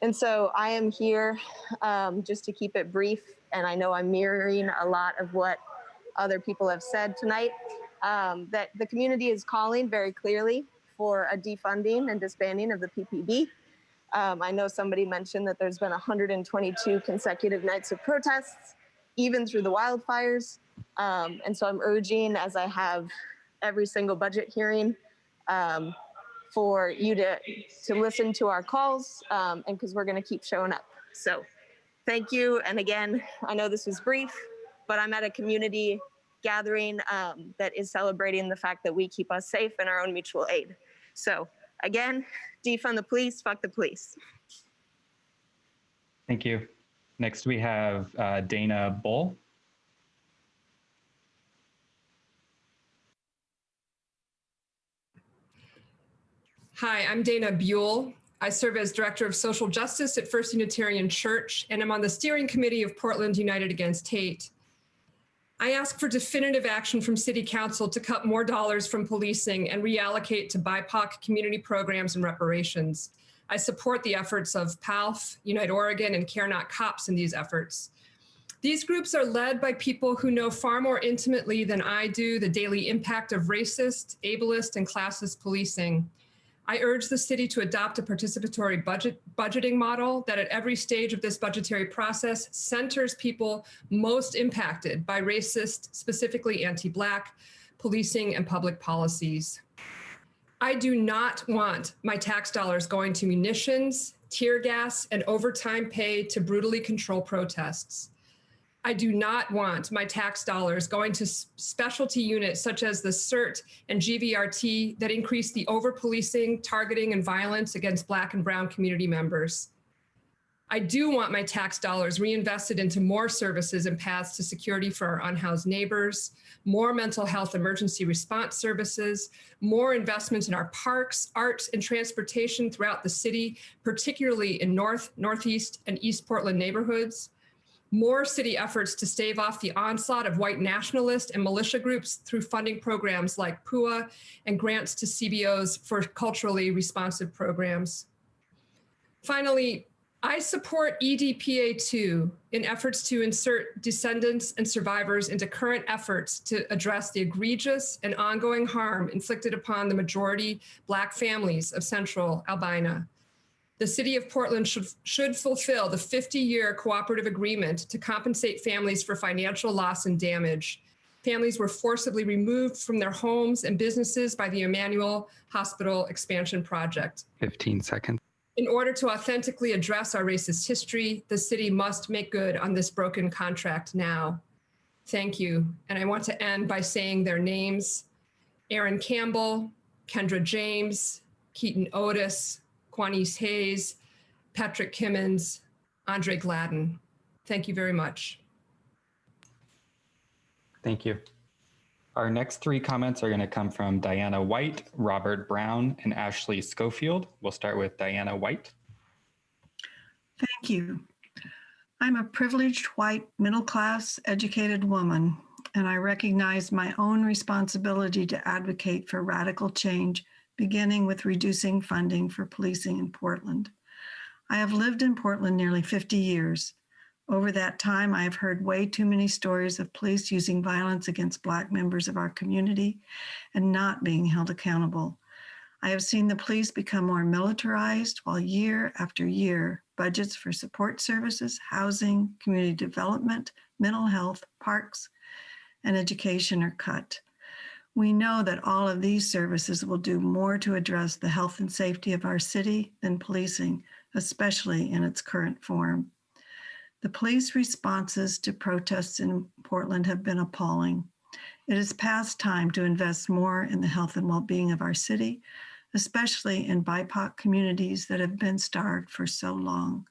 And so I am here just to keep it brief. And I know I'm mirroring a lot of what other people have said tonight, that the community is calling very clearly for a defunding and disbanding of the PPB. I know somebody mentioned that there's been 122 consecutive nights of protests, even through the wildfires. And so I'm urging, as I have every single budget hearing, for you to listen to our calls, and because we're going to keep showing up. So thank you. And again, I know this was brief, but I'm at a community gathering that is celebrating the fact that we keep us safe in our own mutual aid. So again, defund the police, fuck the police. Thank you. Next, we have Dana Bull. Hi, I'm Dana Buell. I serve as Director of Social Justice at First Unitarian Church, and I'm on the steering committee of Portland United Against Hate. I ask for definitive action from City Council to cut more dollars from policing and reallocate to BIPOC community programs and reparations. I support the efforts of PALF, Unite Oregon, and Care Not Cops in these efforts. These groups are led by people who know far more intimately than I do the daily impact of racist, ableist, and classist policing. I urge the city to adopt a participatory budgeting model that at every stage of this budgetary process centers people most impacted by racist, specifically anti-Black, policing and public policies. I do not want my tax dollars going to munitions, tear gas, and overtime pay to brutally control protests. I do not want my tax dollars going to specialty units such as the CERT and GVRT that increase the over-policing, targeting, and violence against Black and Brown community members. I do want my tax dollars reinvested into more services and paths to security for our unhoused neighbors, more mental health emergency response services, more investments in our parks, arts, and transportation throughout the city, particularly in North, Northeast, and East Portland neighborhoods, more city efforts to stave off the onslaught of white nationalist and militia groups through funding programs like PUA and grants to CBOs for culturally responsive programs. Finally, I support EDPA 2 in efforts to insert descendants and survivors into current efforts to address the egregious and ongoing harm inflicted upon the majority Black families of Central Albina. The City of Portland should fulfill the 50-year cooperative agreement to compensate families for financial loss and damage. Families were forcibly removed from their homes and businesses by the Emmanuel Hospital Expansion Project. 15 seconds. In order to authentically address our racist history, the city must make good on this broken contract now. Thank you. And I want to end by saying their names: Aaron Campbell, Kendra James, Keaton Otis, Quanice Hayes, Patrick Kimmons, Andre Gladden. Thank you very much. Thank you. Our next three comments are going to come from Diana White, Robert Brown, and Ashley Schofield. We'll start with Diana White. Thank you. I'm a privileged, white, middle-class, educated woman, and I recognize my own responsibility to advocate for radical change, beginning with reducing funding for policing in Portland. I have lived in Portland nearly 50 years. Over that time, I have heard way too many stories of police using violence against Black members of our community and not being held accountable. I have seen the police become more militarized while year after year, budgets for support services, housing, community development, mental health, parks, and education are cut. We know that all of these services will do more to address the health and safety of our city than policing, especially in its current form. The police responses to protests in Portland have been appalling. It is past time to invest more in the health and well-being of our city, especially in BIPOC communities that have been starved for so long.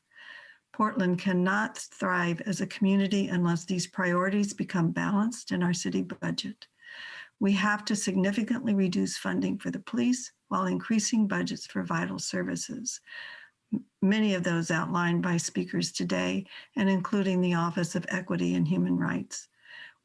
Portland cannot thrive as a community unless these priorities become balanced in our city budget. We have to significantly reduce funding for the police while increasing budgets for vital services. Many of those outlined by speakers today, and including the Office of Equity and Human Rights.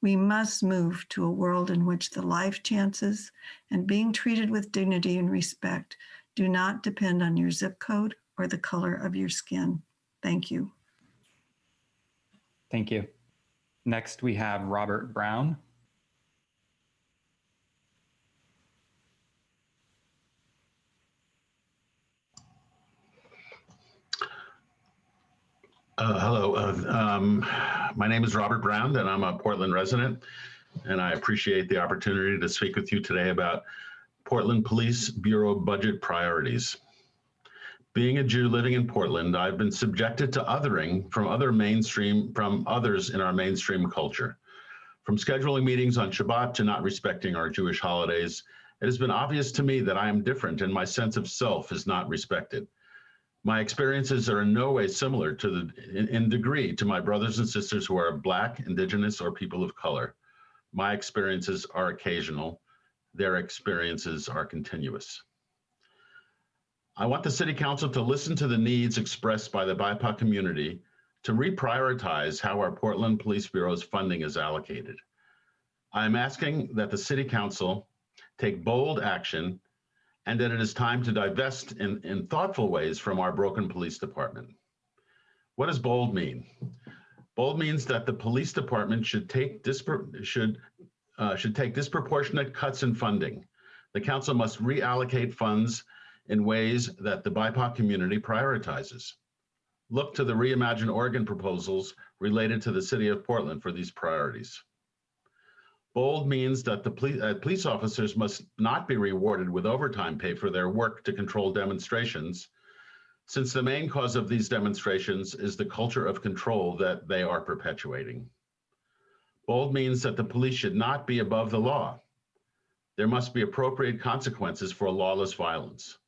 We must move to a world in which the life chances and being treated with dignity and respect do not depend on your zip code or the color of your skin. Thank you. Thank you. Next, we have Robert Brown. Hello, my name is Robert Brown and I'm a Portland resident, and I appreciate the opportunity to speak with you today about Portland Police Bureau budget priorities. Being a Jew living in Portland, I've been subjected to othering from others in our mainstream culture. From scheduling meetings on Shabbat to not respecting our Jewish holidays, it has been obvious to me that I am different and my sense of self is not respected. My experiences are in no way similar in degree to my brothers and sisters who are Black, Indigenous, or people of color. My experiences are occasional. Their experiences are continuous. I want the City Council to listen to the needs expressed by the BIPOC community to reprioritize how our Portland Police Bureau's funding is allocated. I'm asking that the City Council take bold action and that it is time to divest in thoughtful ways from our broken police department. What does bold mean? Bold means that the police department should take disproportionate cuts in funding. The council must reallocate funds in ways that the BIPOC community prioritizes. Look to the Reimagine Oregon proposals related to the City of Portland for these priorities. Bold means that the police officers must not be rewarded with overtime pay for their work to control demonstrations, since the main cause of these demonstrations is the culture of control that they are perpetuating. Bold means that the police should not be above the law. There must be appropriate consequences for lawless violence.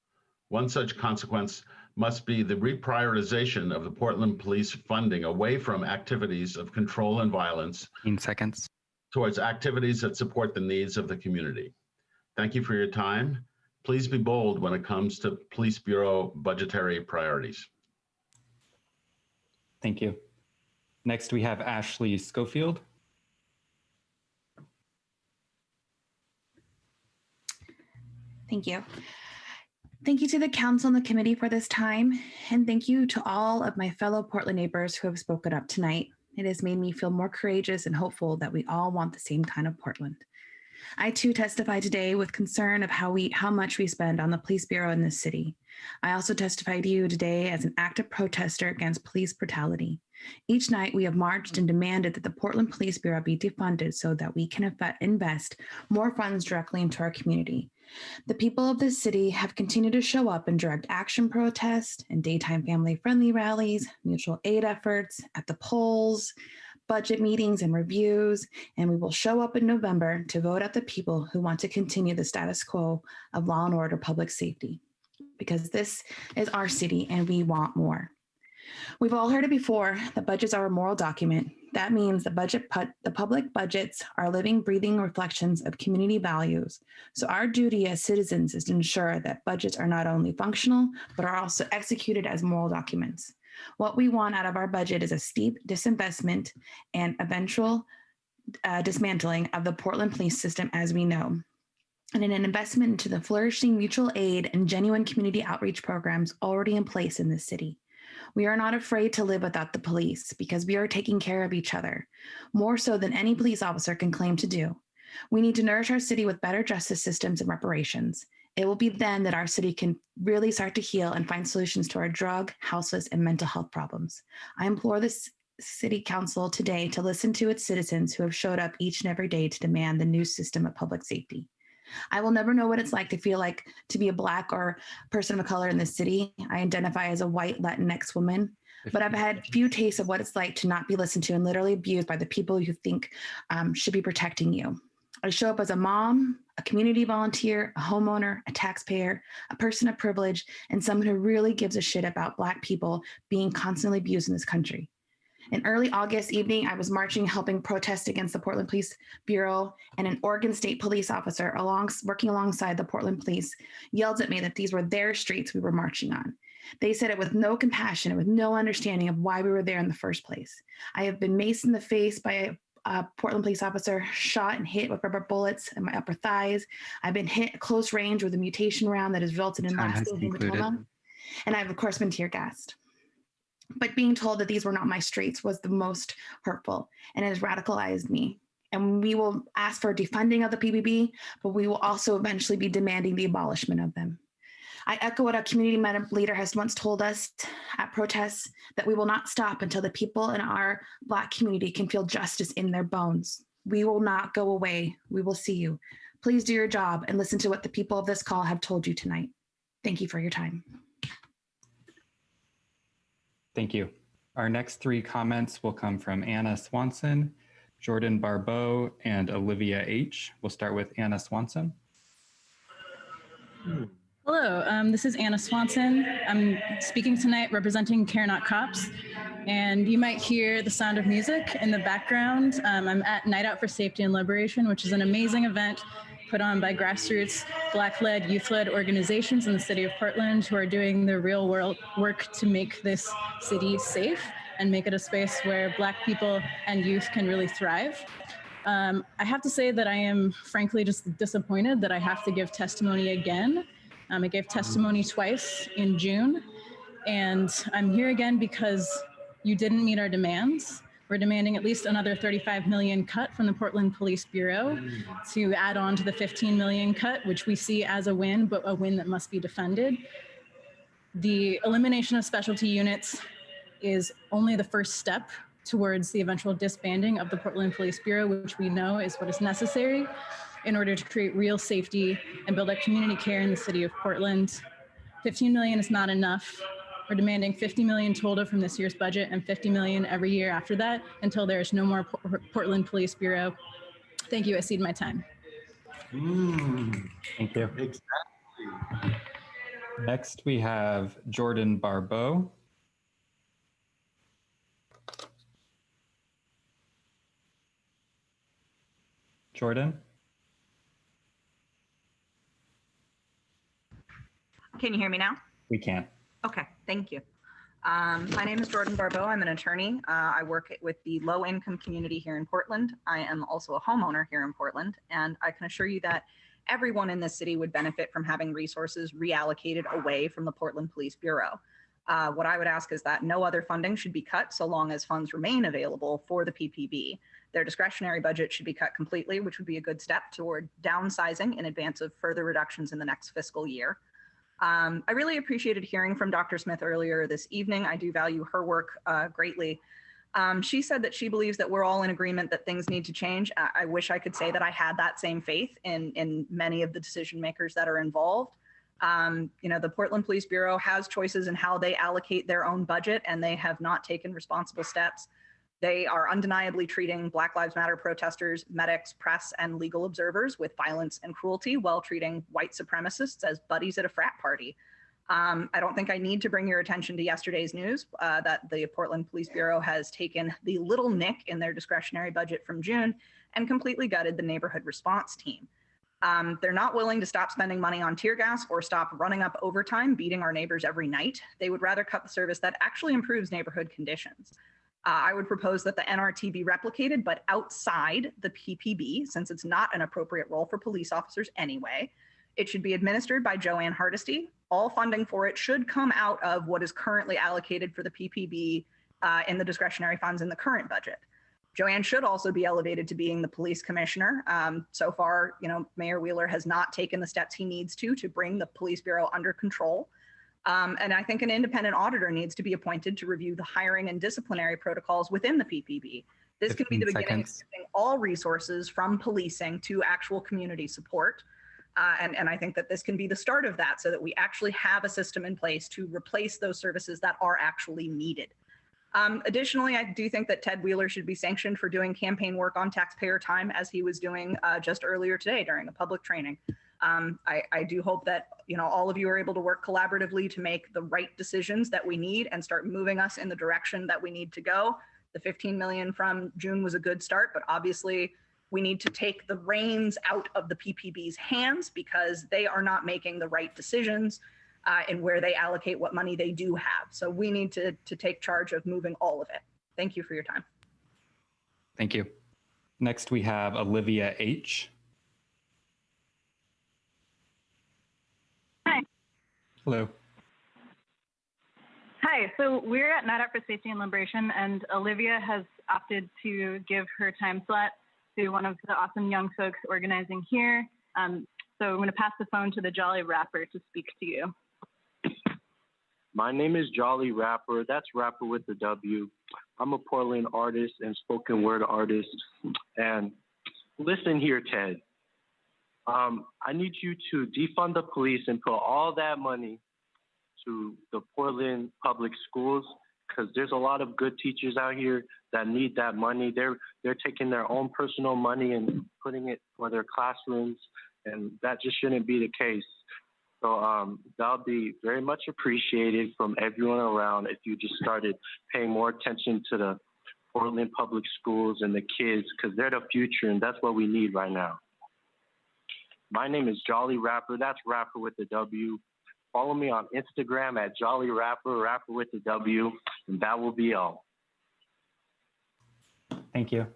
One such consequence must be the reprioritization of the Portland police funding away from activities of control and violence 15 seconds. Towards activities that support the needs of the community. Thank you for your time. Please be bold when it comes to Police Bureau budgetary priorities. Thank you. Next, we have Ashley Schofield. Thank you. Thank you to the council and the committee for this time, and thank you to all of my fellow Portland neighbors who have spoken up tonight. It has made me feel more courageous and hopeful that we all want the same kind of Portland. I too testify today with concern of how much we spend on the police bureau in this city. I also testify to you today as an active protester against police brutality. Each night we have marched and demanded that the Portland Police Bureau be defunded so that we can invest more funds directly into our community. The people of this city have continued to show up in direct action protests and daytime family-friendly rallies, mutual aid efforts, at the polls, budget meetings and reviews, and we will show up in November to vote out the people who want to continue the status quo of law and order public safety, because this is our city and we want more. We've all heard it before, that budgets are a moral document. That means the public budgets are living, breathing reflections of community values. So our duty as citizens is to ensure that budgets are not only functional, but are also executed as moral documents. What we want out of our budget is a steep disinvestment and eventual dismantling of the Portland police system as we know, and an investment into the flourishing mutual aid and genuine community outreach programs already in place in this city. We are not afraid to live without the police because we are taking care of each other, more so than any police officer can claim to do. We need to nourish our city with better justice systems and reparations. It will be then that our city can really start to heal and find solutions to our drug, houseless, and mental health problems. I implore this City Council today to listen to its citizens who have showed up each and every day to demand the new system of public safety. I will never know what it's like to be a Black or person of color in this city. I identify as a white Latinx woman, but I've had few tastes of what it's like to not be listened to and literally abused by the people you think should be protecting you. I show up as a mom, a community volunteer, a homeowner, a taxpayer, a person of privilege, and someone who really gives a shit about Black people being constantly abused in this country. In early August evening, I was marching, helping protest against the Portland Police Bureau, and an Oregon State police officer working alongside the Portland Police yelled at me that these were their streets we were marching on. They said it with no compassion and with no understanding of why we were there in the first place. I have been maced in the face by a Portland police officer, shot and hit with rubber bullets in my upper thighs. I've been hit at close range with a mutation round that has resulted in lasting hematoma. And I've, of course, been tear gassed. But being told that these were not my streets was the most hurtful, and it has radicalized me. And we will ask for defunding of the PBB, but we will also eventually be demanding the abolishment of them. I echo what a community leader has once told us at protests, that we will not stop until the people in our Black community can feel justice in their bones. We will not go away. We will see you. Please do your job and listen to what the people of this call have told you tonight. Thank you for your time. Thank you. Our next three comments will come from Anna Swanson, Jordan Barbeau, and Olivia H. We'll start with Anna Swanson. Hello, this is Anna Swanson. I'm speaking tonight representing Care Not Cops, and you might hear the sound of music in the background. I'm at Night Out for Safety and Liberation, which is an amazing event put on by grassroots Black-led, youth-led organizations in the city of Portland who are doing the real world work to make this city safe and make it a space where Black people and youth can really thrive. I have to say that I am frankly just disappointed that I have to give testimony again. I gave testimony twice in June, and I'm here again because you didn't meet our demands. We're demanding at least another $35 million cut from the Portland Police Bureau to add on to the $15 million cut, which we see as a win, but a win that must be defended. The elimination of specialty units is only the first step towards the eventual disbanding of the Portland Police Bureau, which we know is what is necessary in order to create real safety and build up community care in the city of Portland. $15 million is not enough. We're demanding $50 million total from this year's budget and $50 million every year after that until there is no more Portland Police Bureau. Thank you. I cede my time. Thank you. Exactly. Next, we have Jordan Barbeau. Jordan? Can you hear me now? We can. Okay, thank you. My name is Jordan Barbeau. I'm an attorney. I work with the low-income community here in Portland. I am also a homeowner here in Portland, and I can assure you that everyone in this city would benefit from having resources reallocated away from the Portland Police Bureau. What I would ask is that no other funding should be cut so long as funds remain available for the PPB. Their discretionary budget should be cut completely, which would be a good step toward downsizing in advance of further reductions in the next fiscal year. I really appreciated hearing from Dr. Smith earlier this evening. I do value her work greatly. She said that she believes that we're all in agreement that things need to change. I wish I could say that I had that same faith in many of the decision makers that are involved. The Portland Police Bureau has choices in how they allocate their own budget, and they have not taken responsible steps. They are undeniably treating Black Lives Matter protesters, medics, press, and legal observers with violence and cruelty while treating white supremacists as buddies at a frat party. I don't think I need to bring your attention to yesterday's news that the Portland Police Bureau has taken the little nick in their discretionary budget from June and completely gutted the neighborhood response team. They're not willing to stop spending money on tear gas or stop running up overtime, beating our neighbors every night. They would rather cut the service that actually improves neighborhood conditions. I would propose that the NRT be replicated, but outside the PPB, since it's not an appropriate role for police officers anyway. It should be administered by Joanne Hardesty. All funding for it should come out of what is currently allocated for the PPB in the discretionary funds in the current budget. Joanne should also be elevated to being the police commissioner. So far, Mayor Wheeler has not taken the steps he needs to bring the police bureau under control. And I think an independent auditor needs to be appointed to review the hiring and disciplinary protocols within the PPB. This can be the beginning of shifting all resources from policing to actual community support. And I think that this can be the start of that so that we actually have a system in place to replace those services that are actually needed. Additionally, I do think that Ted Wheeler should be sanctioned for doing campaign work on taxpayer time as he was doing just earlier today during a public training. I do hope that all of you are able to work collaboratively to make the right decisions that we need and start moving us in the direction that we need to go. The 15 million from June was a good start, but obviously we need to take the reins out of the PPB's hands because they are not making the right decisions in where they allocate what money they do have. So we need to take charge of moving all of it. Thank you for your time. Thank you. Next, we have Olivia H. Hi. Hello. Hi, so we're at Night Out for Safety and Liberation, and Olivia has opted to give her time slot to one of the awesome young folks organizing here. So I'm going to pass the phone to the Jolly Rapper to speak to you. My name is Jolly Rapper. That's Rapper with the W. I'm a Portland artist and spoken word artist. And listen here, Ted. I need you to defund the police and put all that money to the Portland public schools, because there's a lot of good teachers out here that need that money. They're taking their own personal money and putting it for their classrooms, and that just shouldn't be the case. So that'll be very much appreciated from everyone around if you just started paying more attention to the Portland public schools and the kids, because they're the future, and that's what we need right now. My name is Jolly Rapper. That's Rapper with the W. Follow me on Instagram at Jolly Rapper, Rapper with the W, and that will be all. Thank you.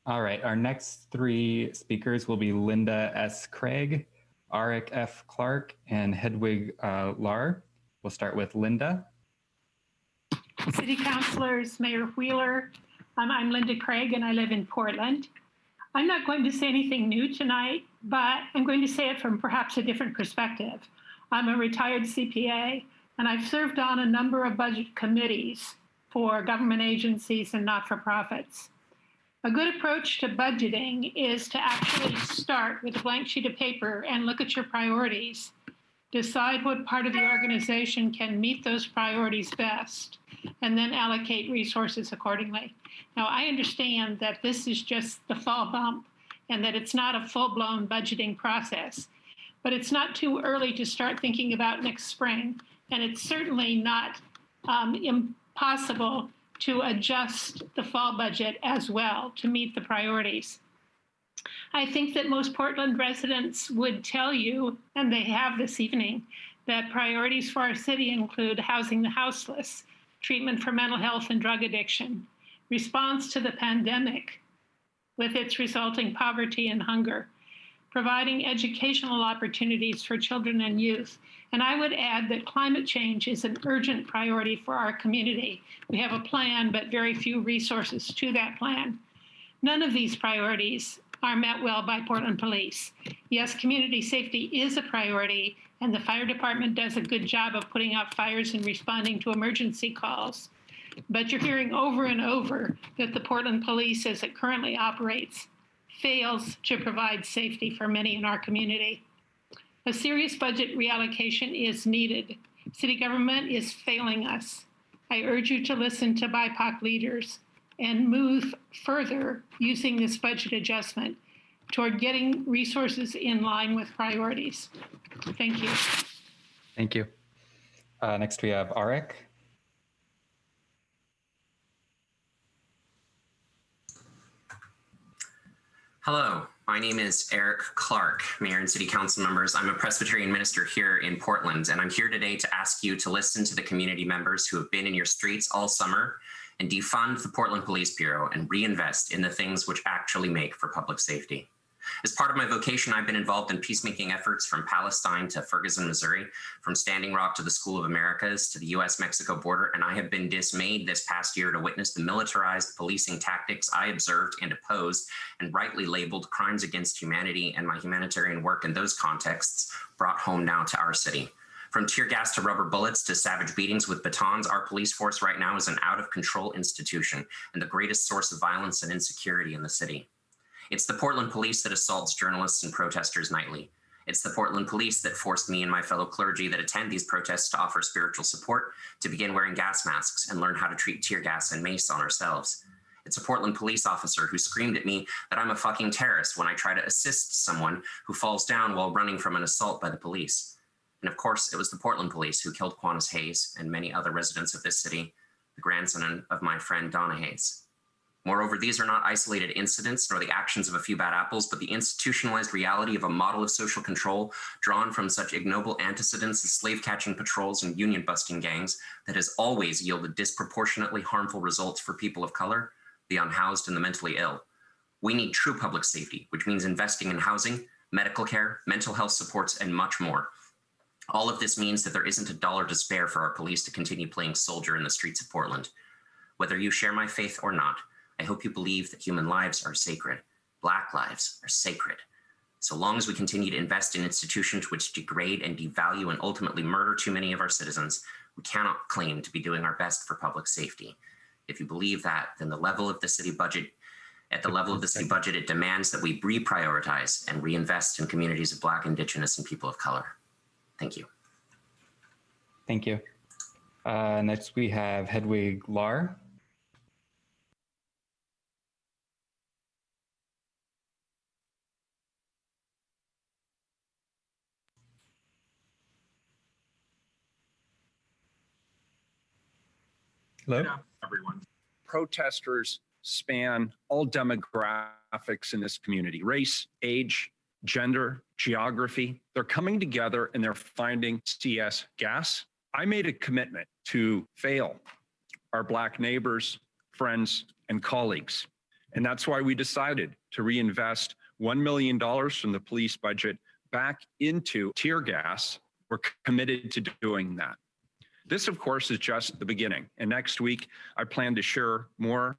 All right, our next three speakers will be Linda S. Craig, Arik F. Clark, and Hedwig Lahr. We'll start with Linda. City Councilors, Mayor Wheeler. I'm Linda Craig, and I live in Portland. I'm not going to say anything new tonight, but I'm going to say it from perhaps a different perspective. I'm a retired CPA, and I've served on a number of budget committees for government agencies and not-for-profits. A good approach to budgeting is to actually start with a blank sheet of paper and look at your priorities. Decide what part of the organization can meet those priorities best, and then allocate resources accordingly. Now, I understand that this is just the fall bump and that it's not a full-blown budgeting process, but it's not too early to start thinking about next spring, and it's certainly not impossible to adjust the fall budget as well to meet the priorities. I think that most Portland residents would tell you, and they have this evening, that priorities for our city include housing the houseless, treatment for mental health and drug addiction, response to the pandemic with its resulting poverty and hunger, providing educational opportunities for children and youth. And I would add that climate change is an urgent priority for our community. We have a plan, but very few resources to that plan. None of these priorities are met well by Portland Police. Yes, community safety is a priority, and the fire department does a good job of putting out fires and responding to emergency calls. But you're hearing over and over that the Portland Police, as it currently operates, fails to provide safety for many in our community. A serious budget reallocation is needed. City government is failing us. I urge you to listen to BIPOC leaders and move further using this budget adjustment toward getting resources in line with priorities. Thank you. Thank you. Next we have Arik. Hello, my name is Eric Clark, Mayor and City Council members. I'm a Presbyterian minister here in Portland, and I'm here today to ask you to listen to the community members who have been in your streets all summer and defund the Portland Police Bureau and reinvest in the things which actually make for public safety. As part of my vocation, I've been involved in peacemaking efforts from Palestine to Ferguson, Missouri, from Standing Rock to the School of Americas to the US-Mexico border, and I have been dismayed this past year to witness the militarized policing tactics I observed and opposed and rightly labeled crimes against humanity, and my humanitarian work in those contexts brought home now to our city. From tear gas to rubber bullets to savage beatings with batons, our police force right now is an out-of-control institution and the greatest source of violence and insecurity in the city. It's the Portland Police that assaults journalists and protesters nightly. It's the Portland Police that forced me and my fellow clergy that attend these protests to offer spiritual support, to begin wearing gas masks and learn how to treat tear gas and mace on ourselves. It's a Portland police officer who screamed at me that I'm a fucking terrorist when I try to assist someone who falls down while running from an assault by the police. And of course, it was the Portland Police who killed Quantas Hayes and many other residents of this city, the grandson of my friend Donna Hayes. Moreover, these are not isolated incidents nor the actions of a few bad apples, but the institutionalized reality of a model of social control drawn from such ignoble antecedents as slave-catching patrols and union-busting gangs that has always yielded disproportionately harmful results for people of color, the unhoused, and the mentally ill. We need true public safety, which means investing in housing, medical care, mental health supports, and much more. All of this means that there isn't a dollar to spare for our police to continue playing soldier in the streets of Portland. Whether you share my faith or not, I hope you believe that human lives are sacred. Black lives are sacred. So long as we continue to invest in institutions which degrade and devalue and ultimately murder too many of our citizens, we cannot claim to be doing our best for public safety. If you believe that, then at the level of the city budget, it demands that we reprioritize and reinvest in communities of Black, Indigenous, and people of color. Thank you. Thank you. Next we have Hedwig Lahr. Hello, everyone. Protesters span all demographics in this community: race, age, gender, geography. They're coming together and they're finding CS gas. I made a commitment to fail our Black neighbors, friends, and colleagues. And that's why we decided to reinvest $1 million from the police budget back into tear gas. We're committed to doing that. This, of course, is just the beginning. And next week, I plan to share more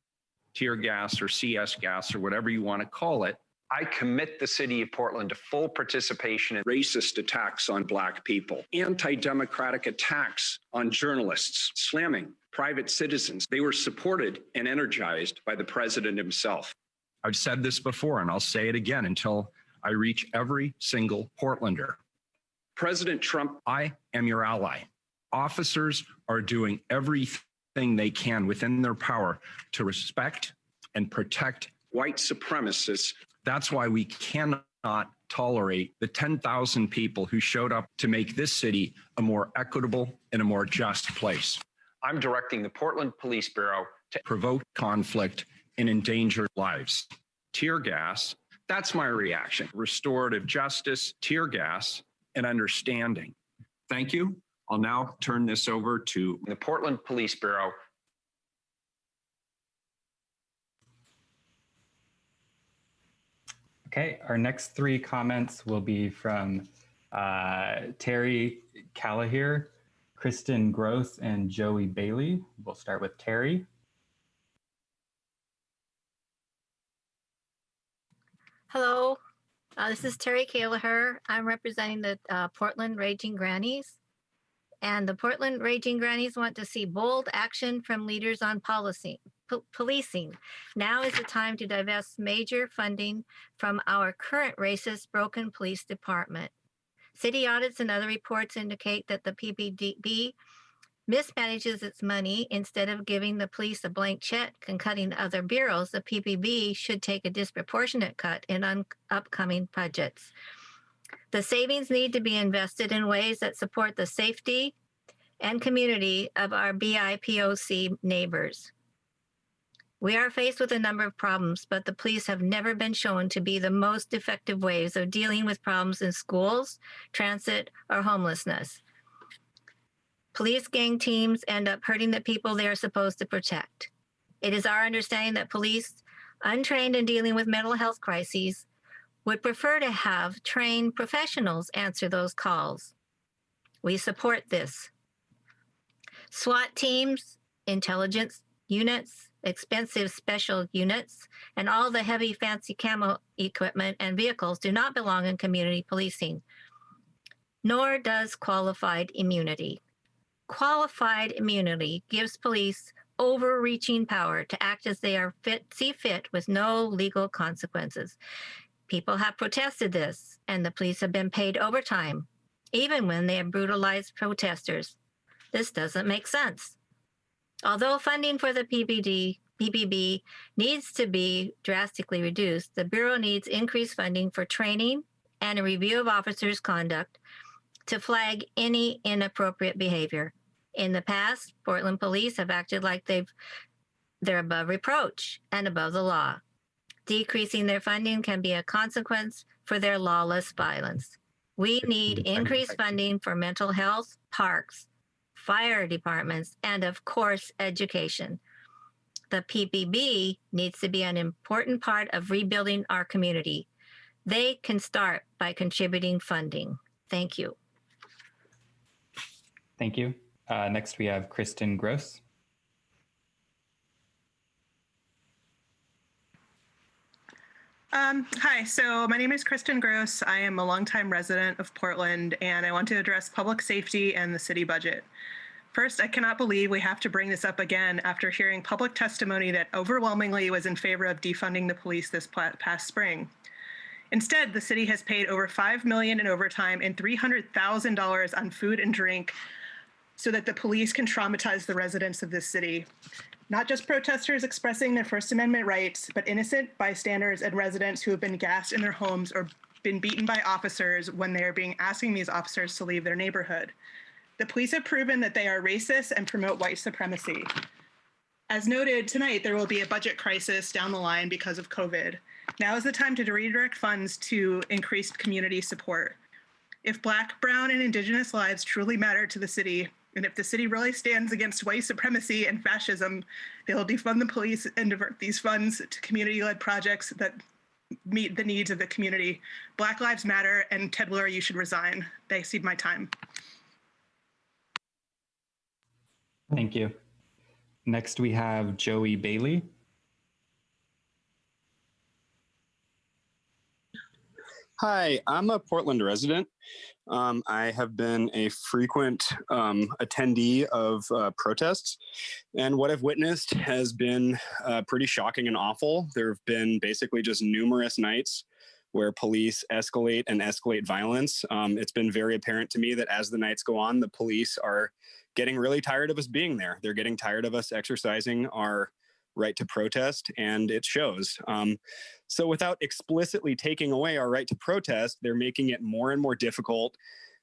tear gas or CS gas or whatever you want to call it. I commit the city of Portland to full participation in racist attacks on Black people, anti-democratic attacks on journalists, slamming private citizens. They were supported and energized by the president himself. I've said this before, and I'll say it again until I reach every single Portlander. President Trump, I am your ally. Officers are doing everything they can within their power to respect and protect white supremacists. That's why we cannot tolerate the 10,000 people who showed up to make this city a more equitable and a more just place. I'm directing the Portland Police Bureau to provoke conflict and endanger lives. Tear gas, that's my reaction. Restorative justice, tear gas, and understanding. Thank you. I'll now turn this over to the Portland Police Bureau. Okay, our next three comments will be from Terry Callagher, Kristen Gross, and Joey Bailey. We'll start with Terry. Hello, this is Terry Callagher. I'm representing the Portland Raging Grannies. And the Portland Raging Grannies want to see bold action from leaders on policing. Now is the time to divest major funding from our current racist, broken police department. City audits and other reports indicate that the PPB mismanages its money. Instead of giving the police a blank check and cutting other bureaus, the PPB should take a disproportionate cut in upcoming budgets. The savings need to be invested in ways that support the safety and community of our BIPOC neighbors. We are faced with a number of problems, but the police have never been shown to be the most effective ways of dealing with problems in schools, transit, or homelessness. Police gang teams end up hurting the people they are supposed to protect. It is our understanding that police, untrained in dealing with mental health crises, would prefer to have trained professionals answer those calls. We support this. SWAT teams, intelligence units, expensive special units, and all the heavy fancy camo equipment and vehicles do not belong in community policing, nor does qualified immunity. Qualified immunity gives police overreaching power to act as they see fit with no legal consequences. People have protested this, and the police have been paid overtime, even when they have brutalized protesters. This doesn't make sense. Although funding for the PPB needs to be drastically reduced, the Bureau needs increased funding for training and a review of officers' conduct to flag any inappropriate behavior. In the past, Portland police have acted like they're above reproach and above the law. Decreasing their funding can be a consequence for their lawless violence. We need increased funding for mental health, parks, fire departments, and of course, education. The PPB needs to be an important part of rebuilding our community. They can start by contributing funding. Thank you. Thank you. Next, we have Kristen Gross. Hi, so my name is Kristen Gross. I am a longtime resident of Portland, and I want to address public safety and the city budget. First, I cannot believe we have to bring this up again after hearing public testimony that overwhelmingly was in favor of defunding the police this past spring. Instead, the city has paid over $5 million in overtime and $300,000 on food and drink so that the police can traumatize the residents of this city. Not just protesters expressing their First Amendment rights, but innocent bystanders and residents who have been gassed in their homes or been beaten by officers when they are asking these officers to leave their neighborhood. The police have proven that they are racist and promote white supremacy. As noted tonight, there will be a budget crisis down the line because of COVID. Now is the time to redirect funds to increased community support. If Black, Brown, and Indigenous lives truly matter to the city, and if the city really stands against white supremacy and fascism, they will defund the police and divert these funds to community-led projects that meet the needs of the community. Black Lives Matter, and Ted Willer, you should resign. They exceed my time. Thank you. Next, we have Joey Bailey. Hi, I'm a Portland resident. I have been a frequent attendee of protests, and what I've witnessed has been pretty shocking and awful. There have been basically just numerous nights where police escalate violence. It's been very apparent to me that as the nights go on, the police are getting really tired of us being there. They're getting tired of us exercising our right to protest, and it shows. So without explicitly taking away our right to protest, they're making it more and more difficult.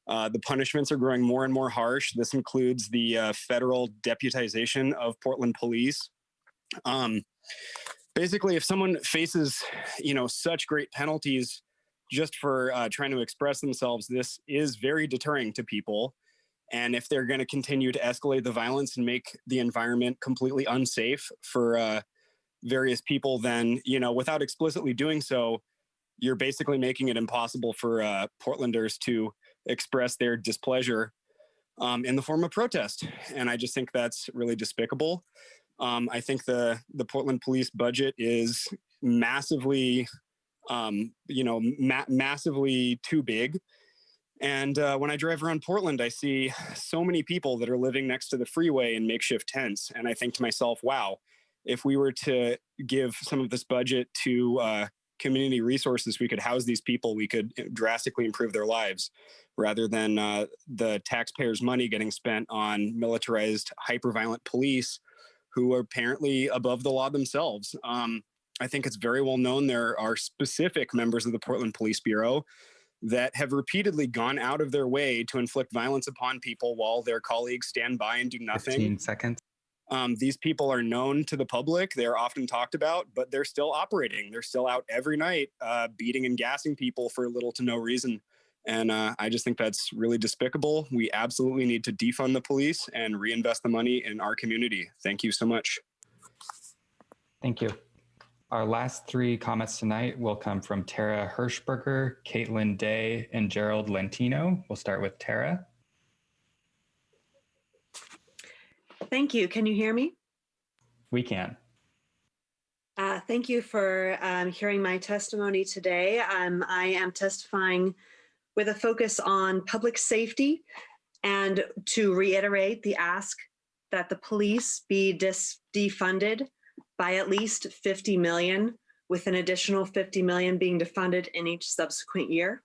The punishments are growing more and more harsh. This includes the federal deputization of Portland police. Basically, if someone faces, such great penalties just for trying to express themselves, this is very deterring to people. And if they're going to continue to escalate the violence and make the environment completely unsafe for various people, then, without explicitly doing so, you're basically making it impossible for Portlanders to express their displeasure in the form of protest. And I just think that's really despicable. I think the Portland police budget is massively, massively too big. And when I drive around Portland, I see so many people that are living next to the freeway in makeshift tents. And I think to myself, wow, if we were to give some of this budget to community resources, we could house these people, we could drastically improve their lives rather than the taxpayers' money getting spent on militarized, hyper-violent police who are apparently above the law themselves. I think it's very well known there are specific members of the Portland Police Bureau that have repeatedly gone out of their way to inflict violence upon people while their colleagues stand by and do nothing. 15 seconds. These people are known to the public. They're often talked about, but they're still operating. They're still out every night beating and gassing people for little to no reason. And I just think that's really despicable. We absolutely need to defund the police and reinvest the money in our community. Thank you so much. Thank you. Our last three comments tonight will come from Tara Hirschberger, Caitlin Day, and Gerald Lentino. We'll start with Tara. Thank you. Can you hear me? We can. Thank you for hearing my testimony today. I am testifying with a focus on public safety and to reiterate the ask that the police be defunded by at least 50 million, with an additional 50 million being defunded in each subsequent year.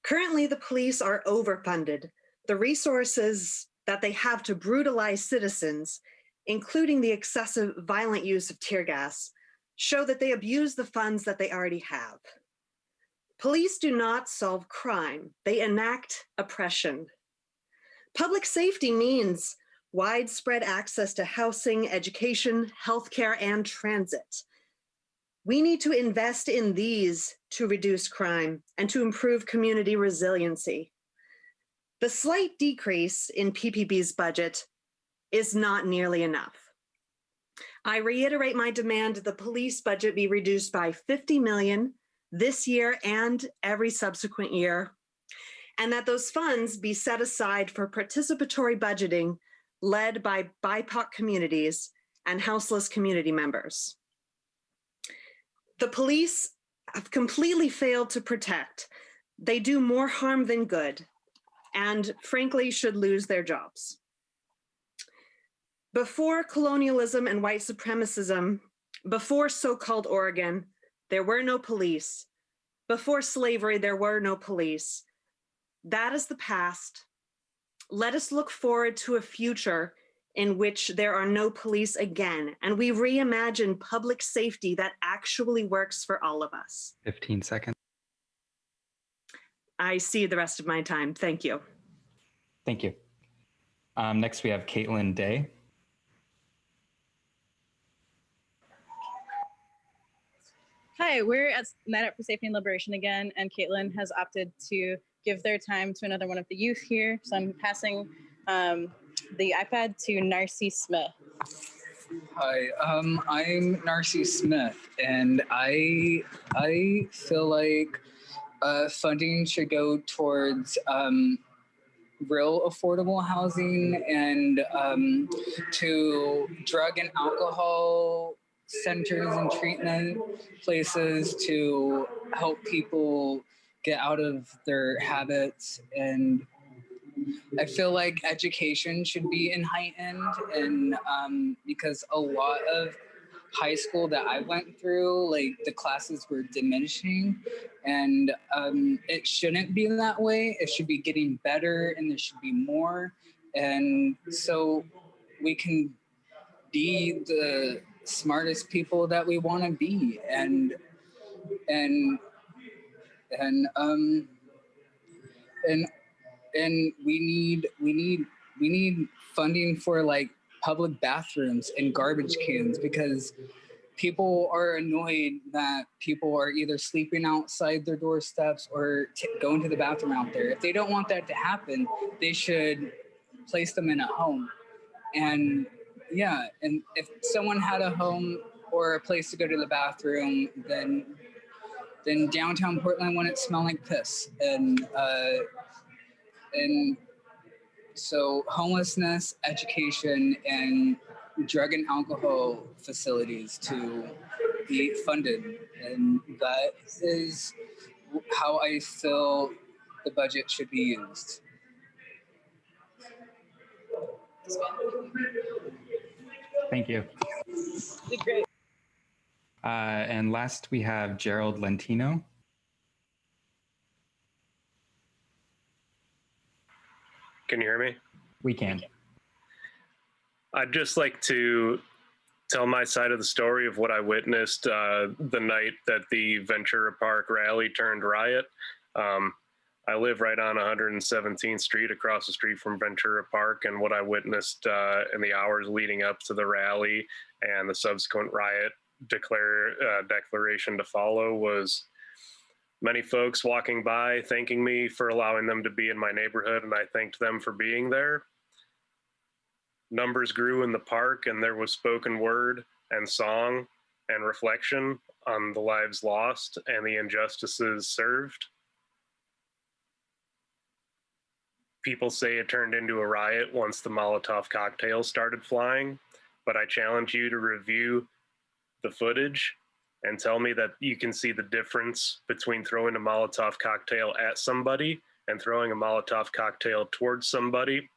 Currently, the police are overfunded. The resources that they have to brutalize citizens, including the excessive violent use of tear gas, show that they abuse the funds that they already have. Police do not solve crime, they enact oppression. Public safety means widespread access to housing, education, healthcare, and transit. We need to invest in these to reduce crime and to improve community resiliency. The slight decrease in PPB's budget is not nearly enough. I reiterate my demand that the police budget be reduced by 50 million this year and every subsequent year, and that those funds be set aside for participatory budgeting led by BIPOC communities and houseless community members. The police have completely failed to protect. They do more harm than good, and frankly should lose their jobs. Before colonialism and white supremacism, before so-called Oregon, there were no police. Before slavery, there were no police. That is the past. Let us look forward to a future in which there are no police again, and we reimagine public safety that actually works for all of us. 15 seconds. I see the rest of my time. Thank you. Thank you. Next, we have Caitlin Day. Hi, we're at Night Out for Safety and Liberation again, and Caitlin has opted to give their time to another one of the youth here. So I'm passing the iPad to Narcy Smith. Hi, I'm Narcy Smith, and I feel like funding should go towards real affordable housing and to drug and alcohol centers and treatment places to help people get out of their habits. And I feel like education should be heightened, and because a lot of high school that I went through, like the classes were diminishing, and it shouldn't be that way. It should be getting better, and there should be more, and so we can be the smartest people that we want to be, and we need funding for like public bathrooms and garbage cans, because people are annoyed that people are either sleeping outside their doorsteps or going to the bathroom out there. If they don't want that to happen, they should place them in a home. And yeah, and if someone had a home or a place to go to the bathroom, then than downtown Portland when it smelled like piss. And so homelessness, education, and drug and alcohol facilities to be funded. And that is how I feel the budget should be used. Thank you. And last, we have Gerald Lentino. Can you hear me? We can. I'd just like to tell my side of the story of what I witnessed the night that the Ventura Park rally turned riot. I live right on 117th Street, across the street from Ventura Park, and what I witnessed in the hours leading up to the rally and the subsequent riot declaration to follow was many folks walking by thanking me for allowing them to be in my neighborhood, and I thanked them for being there. Numbers grew in the park, and there was spoken word and song and reflection on the lives lost and the injustices served. People say it turned into a riot once the Molotov cocktails started flying, but I challenge you to review the footage and tell me that you can see the difference between throwing a Molotov cocktail at somebody and throwing a Molotov cocktail towards somebody.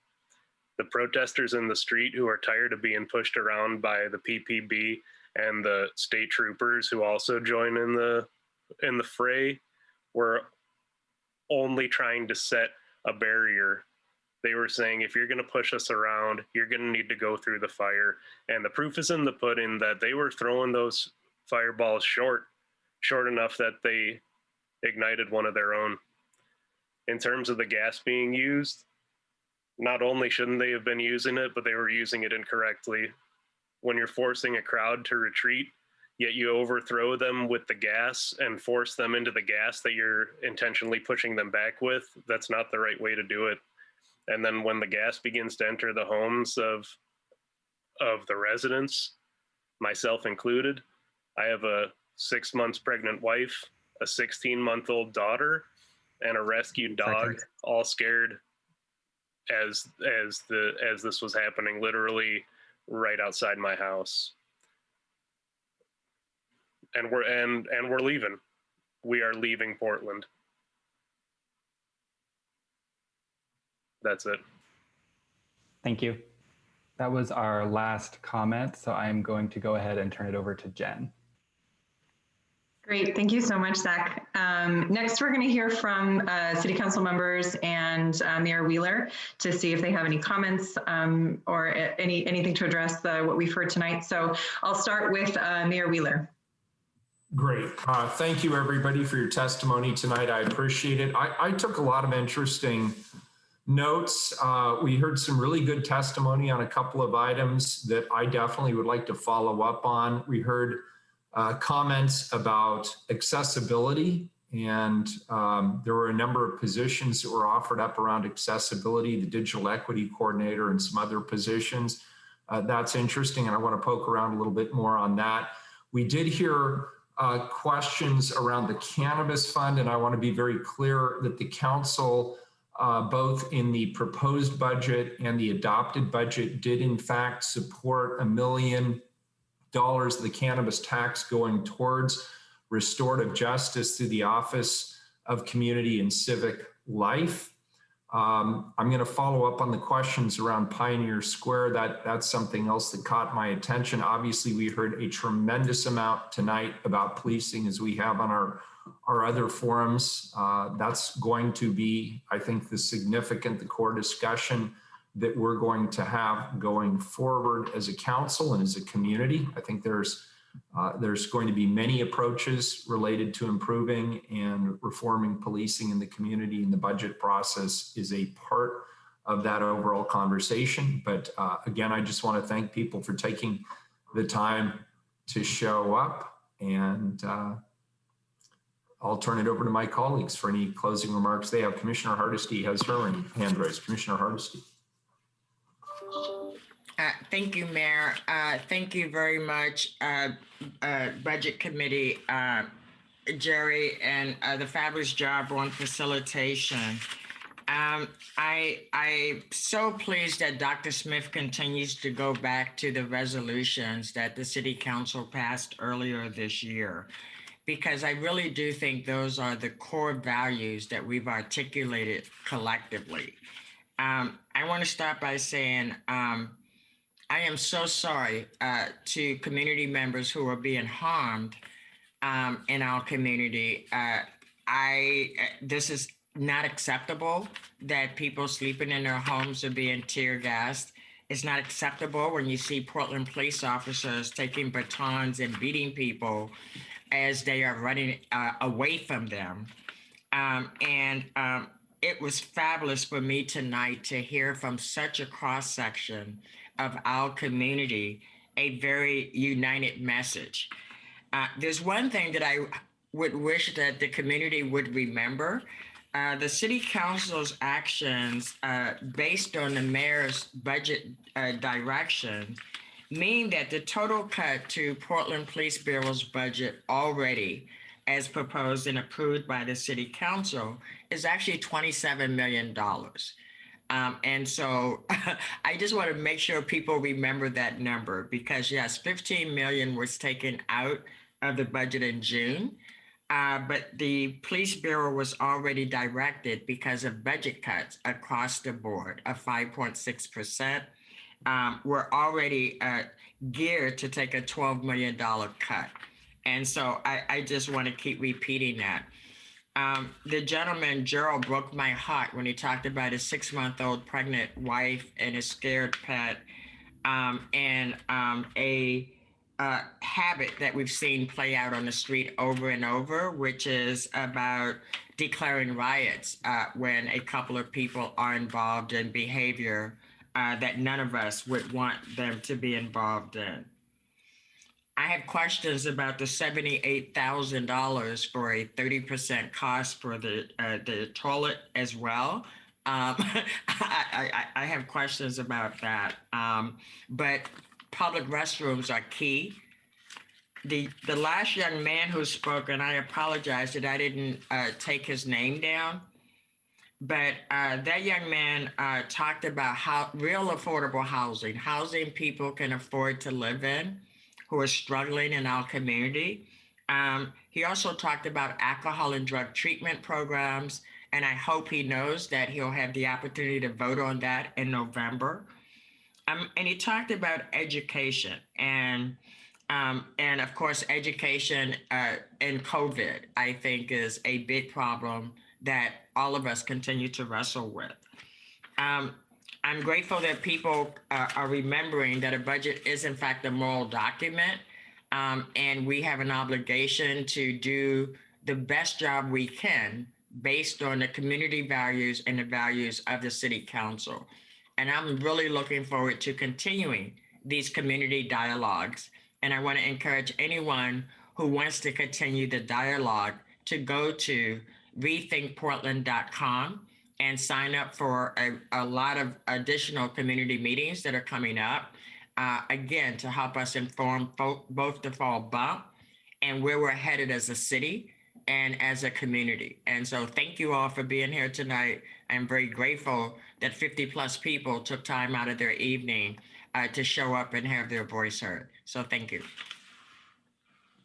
The protesters in the street who are tired of being pushed around by the PPB and the state troopers who also join in the fray were only trying to set a barrier. They were saying, if you're going to push us around, you're going to need to go through the fire. And the proof is in the pudding that they were throwing those fireballs short enough that they ignited one of their own. In terms of the gas being used, not only shouldn't they have been using it, but they were using it incorrectly. When you're forcing a crowd to retreat, yet you overthrow them with the gas and force them into the gas that you're intentionally pushing them back with, that's not the right way to do it. And then when the gas begins to enter the homes of the residents, myself included, I have a 6 months pregnant wife, a 16-month-old daughter, and a rescued dog, all scared as this was happening, literally right outside my house. And we're leaving. We are leaving Portland. That's it. Thank you. That was our last comment, so I'm going to go ahead and turn it over to Jen. Great, thank you so much, Zach. Next, we're going to hear from City Council members and Mayor Wheeler to see if they have any comments or anything to address what we've heard tonight. So I'll start with Mayor Wheeler. Great. Thank you, everybody, for your testimony tonight. I appreciate it. I took a lot of interesting notes. We heard some really good testimony on a couple of items that I definitely would like to follow up on. We heard comments about accessibility, and there were a number of positions that were offered up around accessibility, the digital equity coordinator and some other positions. That's interesting, and I want to poke around a little bit more on that. We did hear questions around the cannabis fund, and I want to be very clear that the council, both in the proposed budget and the adopted budget, did in fact support $1 million of the cannabis tax going towards restorative justice through the Office of Community and Civic Life. I'm going to follow up on the questions around Pioneer Square. That's something else that caught my attention. Obviously, we heard a tremendous amount tonight about policing, as we have on our other forums. That's going to be, I think, the core discussion that we're going to have going forward as a council and as a community. I think there's going to be many approaches related to improving and reforming policing in the community, and the budget process is a part of that overall conversation. But again, I just want to thank people for taking the time to show up, and I'll turn it over to my colleagues for any closing remarks they have. Commissioner Hardesty has her hand raised. Commissioner Hardesty. Thank you, Mayor. Thank you very much, Budget Committee Jerry, and the fabulous job on facilitation. I'm so pleased that Dr. Smith continues to go back to the resolutions that the City Council passed earlier this year, because I really do think those are the core values that we've articulated collectively. I want to start by saying I am so sorry to community members who are being harmed in our community. This is not acceptable that people sleeping in their homes are being tear gassed. It's not acceptable when you see Portland police officers taking batons and beating people as they are running away from them. It was fabulous for me tonight to hear from such a cross-section of our community a very united message. There's one thing that I would wish that the community would remember. The City Council's actions based on the mayor's budget direction mean that the total cut to Portland Police Bureau's budget already, as proposed and approved by the City Council, is actually $27 million. And so I just want to make sure people remember that number, because yes, 15 million was taken out of the budget in June, but the Police Bureau was already directed because of budget cuts across the board of 5.6%. We're already geared to take a $12 million cut. And so I just want to keep repeating that. The gentleman, Gerald, broke my heart when he talked about his 6-month-old pregnant wife and a scared pet, and a habit that we've seen play out on the street over and over, which is about declaring riots when a couple of people are involved in behavior that none of us would want them to be involved in. I have questions about the $78,000 for a 30% cost for the toilet as well. I have questions about that. But public restrooms are key. The last young man who spoke, and I apologize that I didn't take his name down, but that young man talked about how real affordable housing people can afford to live in, who are struggling in our community. He also talked about alcohol and drug treatment programs, and I hope he knows that he'll have the opportunity to vote on that in November. And he talked about education, and of course, education in COVID, I think, is a big problem that all of us continue to wrestle with. I'm grateful that people are remembering that a budget is, in fact, a moral document, and we have an obligation to do the best job we can based on the community values and the values of the City Council. And I'm really looking forward to continuing these community dialogues. And I want to encourage anyone who wants to continue the dialogue to go to rethinkportland.com and sign up for a lot of additional community meetings that are coming up, again, to help us inform both the fall bump and where we're headed as a city and as a community. And so thank you all for being here tonight. I'm very grateful that 50+ people took time out of their evening to show up and have their voice heard. So thank you.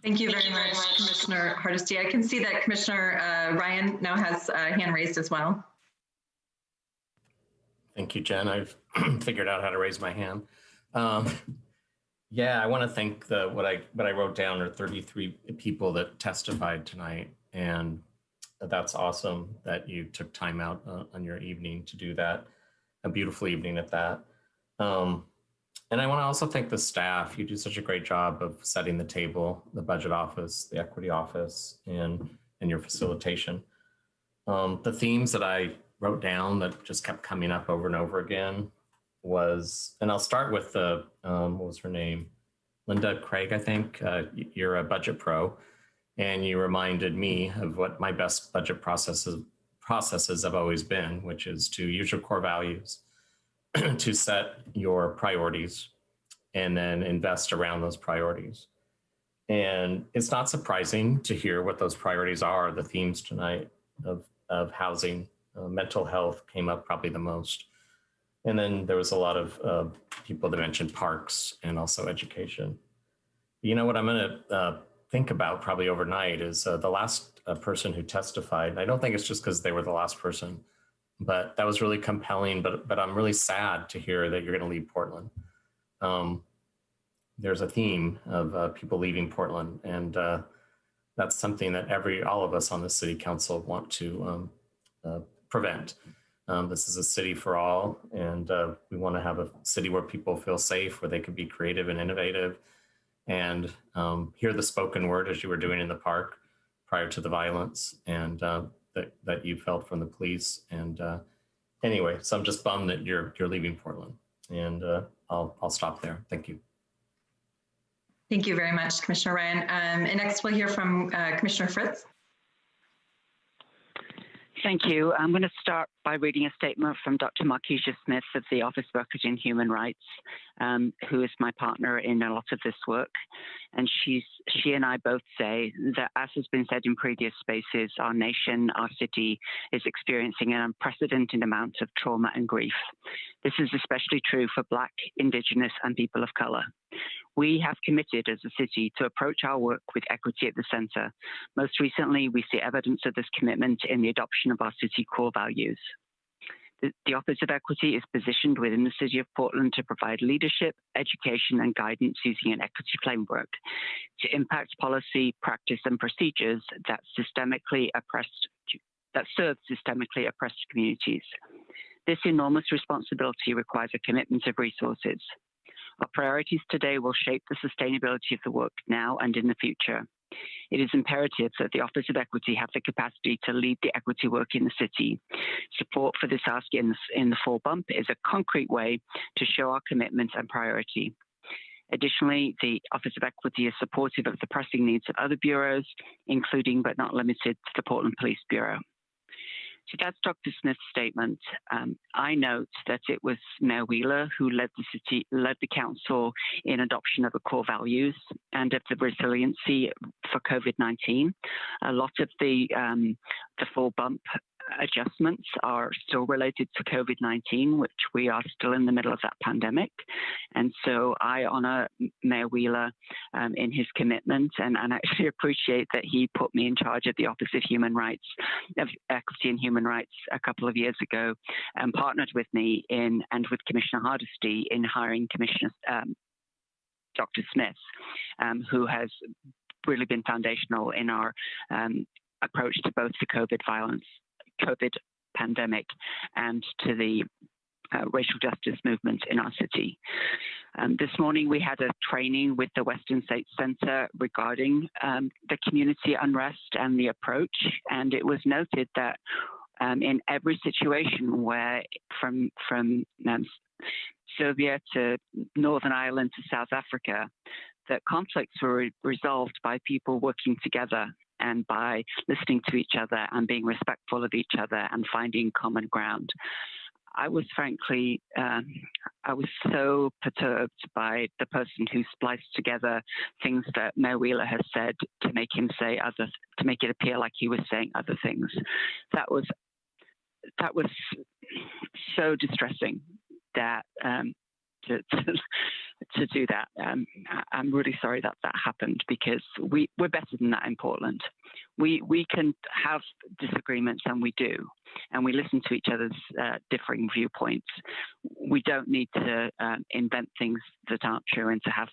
Thank you very much, Commissioner Hardesty. I can see that Commissioner Ryan now has a hand raised as well. Thank you, Jen. I've figured out how to raise my hand. Yeah, I want to thank what I wrote down are 33 people that testified tonight, and that's awesome that you took time out on your evening to do that. A beautiful evening at that. And I want to also thank the staff. You do such a great job of setting the table, the budget office, the equity office, and your facilitation. The themes that I wrote down that just kept coming up over and over again was, and I'll start with the, what was her name? Linda Craig, I think. You're a budget pro, and you reminded me of what my best budget processes have always been, which is to use your core values, to set your priorities, and then invest around those priorities. And it's not surprising to hear what those priorities are. The themes tonight of housing, mental health came up probably the most. And then there was a lot of people that mentioned parks and also education. You know what I'm going to think about probably overnight is the last person who testified. I don't think it's just because they were the last person, but that was really compelling. But I'm really sad to hear that you're going to leave Portland. There's a theme of people leaving Portland, and that's something that all of us on the city council want to prevent. This is a city for all, and we want to have a city where people feel safe, where they can be creative and innovative, and hear the spoken word as you were doing in the park prior to the violence, and that you felt from the police. And anyway, so I'm just bummed that you're leaving Portland, and I'll stop there. Thank you. Thank you very much, Commissioner Ryan. And next we'll hear from Commissioner Fritz. Thank you. I'm going to start by reading a statement from Dr. Markeisha Smith of the Office of Equity and Human Rights, who is my partner in a lot of this work. And she and I both say that, as has been said in previous spaces, our nation, our city is experiencing an unprecedented amount of trauma and grief. This is especially true for Black, Indigenous, and people of color. We have committed as a city to approach our work with equity at the center. Most recently, we see evidence of this commitment in the adoption of our city core values. The Office of Equity is positioned within the City of Portland to provide leadership, education, and guidance using an equity framework to impact policy, practice, and procedures that serve systemically oppressed communities. This enormous responsibility requires a commitment of resources. Our priorities today will shape the sustainability of the work now and in the future. It is imperative that the Office of Equity have the capacity to lead the equity work in the city. Support for this ask in the fall bump is a concrete way to show our commitment and priority. Additionally, the Office of Equity is supportive of the pressing needs of other bureaus, including but not limited to the Portland Police Bureau. So that's Dr. Smith's statement. I note that it was Mayor Wheeler who led the council in adoption of the core values and of the resiliency for COVID-19. A lot of the full bump adjustments are still related to COVID-19, which we are still in the middle of that pandemic. And so I honor Mayor Wheeler in his commitment and actually appreciate that he put me in charge of the Office of Equity and Human Rights a couple of years ago and partnered with me and with Commissioner Hardesty in hiring Commissioner Dr. Smith, who has really been foundational in our approach to both the COVID pandemic and to the racial justice movement in our city. This morning we had a training with the Western States Center regarding the community unrest and the approach, and it was noted that in every situation where from Serbia to Northern Ireland to South Africa, that conflicts were resolved by people working together and by listening to each other and being respectful of each other and finding common ground. I was frankly, I was so perturbed by the person who spliced together things that Mayor Wheeler has said to make him say to make it appear like he was saying other things. That was so distressing that to do that. I'm really sorry that happened, because we're better than that in Portland. We can have disagreements, and we do, and we listen to each other's differing viewpoints. We don't need to invent things that aren't true and to have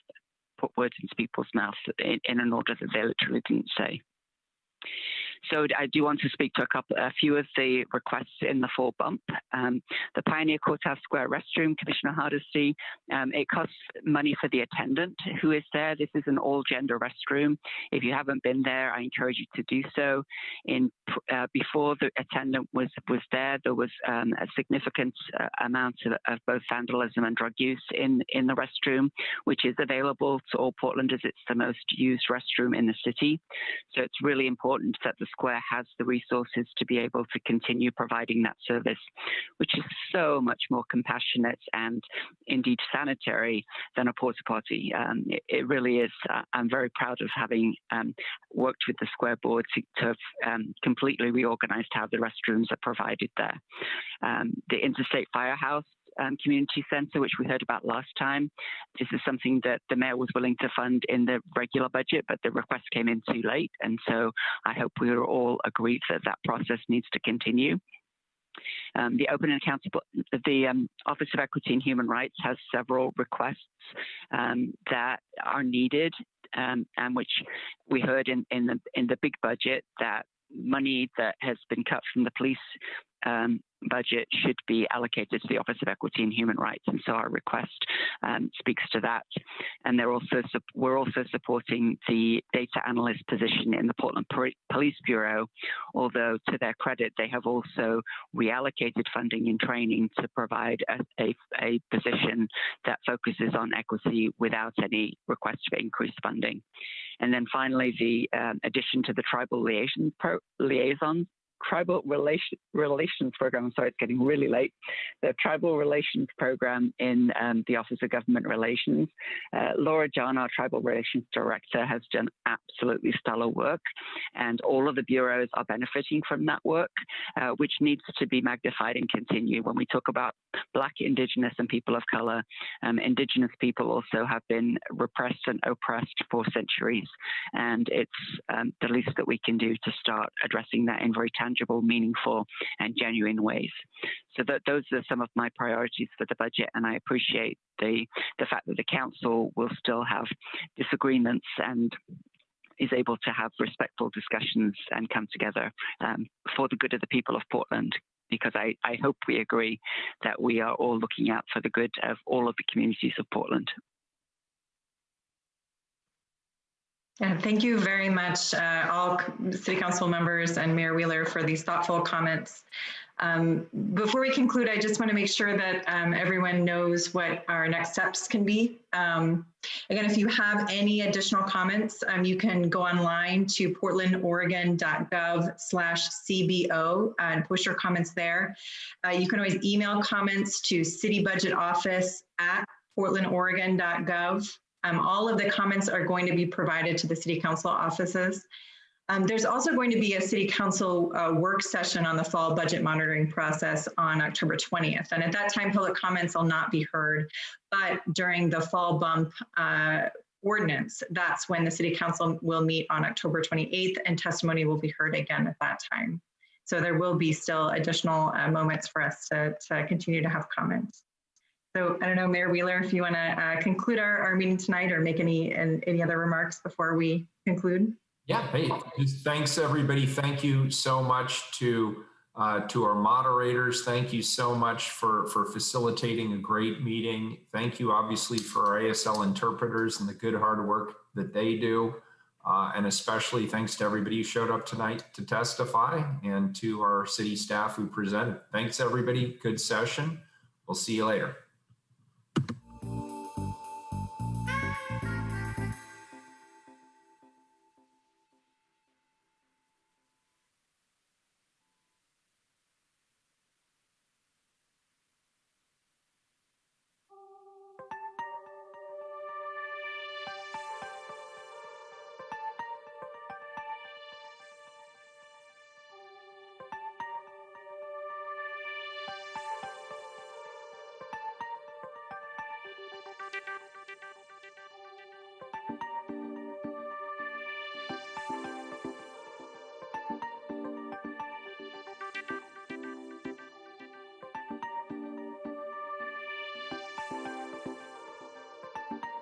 put words into people's mouths in an order that they literally didn't say. So I do want to speak to a few of the requests in the fall bump. The Pioneer Courthouse Square restroom, Commissioner Hardesty, it costs money for the attendant who is there. This is an all-gender restroom. If you haven't been there, I encourage you to do so. Before the attendant was there was a significant amount of both vandalism and drug use in the restroom, which is available to all Portlanders. It's the most used restroom in the city. So it's really important that the Square has the resources to be able to continue providing that service, which is so much more compassionate and indeed sanitary than a porta potty. It really is. I'm very proud of having worked with the Square board to have completely reorganized how the restrooms are provided there. The Interstate Firehouse Community Center, which we heard about last time. This is something that the mayor was willing to fund in the regular budget, but the request came in too late. And so I hope we are all agreed that that process needs to continue. The Open and Accountable, the Office of Equity and Human Rights has several requests that are needed, and which we heard in the big budget that money that has been cut from the police budget should be allocated to the Office of Equity and Human Rights, and so our request speaks to that. And we're also supporting the data analyst position in the Portland Police Bureau, although to their credit, they have also reallocated funding in training to provide a position that focuses on equity without any request for increased funding. And then finally, the addition to the Tribal Relations Program. I'm sorry, it's getting really late. The Tribal Relations Program in the Office of Government Relations. Laura John, our Tribal Relations Director, has done absolutely stellar work, and all of the bureaus are benefiting from that work, which needs to be magnified and continue. When we talk about Black, Indigenous, and people of color, Indigenous people also have been repressed and oppressed for centuries, and it's the least that we can do to start addressing that in very tangible, meaningful, and genuine ways. So those are some of my priorities for the budget, and I appreciate the fact that the council will still have disagreements and is able to have respectful discussions and come together for the good of the people of Portland, because I hope we agree that we are all looking out for the good of all of the communities of Portland. Yeah, thank you very much, all City Council members and Mayor Wheeler, for these thoughtful comments. Before we conclude, I just want to make sure that everyone knows what our next steps can be. Again, if you have any additional comments, you can go online to portlandoregon.gov/CBO and post your comments there. You can always email comments to citybudgetoffice@portlandoregon.gov. All of the comments are going to be provided to the City Council offices. There's also going to be a City Council work session on the fall budget monitoring process on October 20th. And at that time, public comments will not be heard, but during the fall bump ordinance, that's when the City Council will meet on October 28th, and testimony will be heard again at that time. So there will be still additional moments for us to continue to have comments. So I don't know, Mayor Wheeler, if you want to conclude our meeting tonight or make any other remarks before we conclude. Yeah, hey, just thanks everybody. Thank you so much to our moderators. Thank you so much for facilitating a great meeting. Thank you obviously for our ASL interpreters and the good hard work that they do. And especially thanks to everybody who showed up tonight to testify, and to our city staff who presented. Thanks everybody, good session. We'll see you later.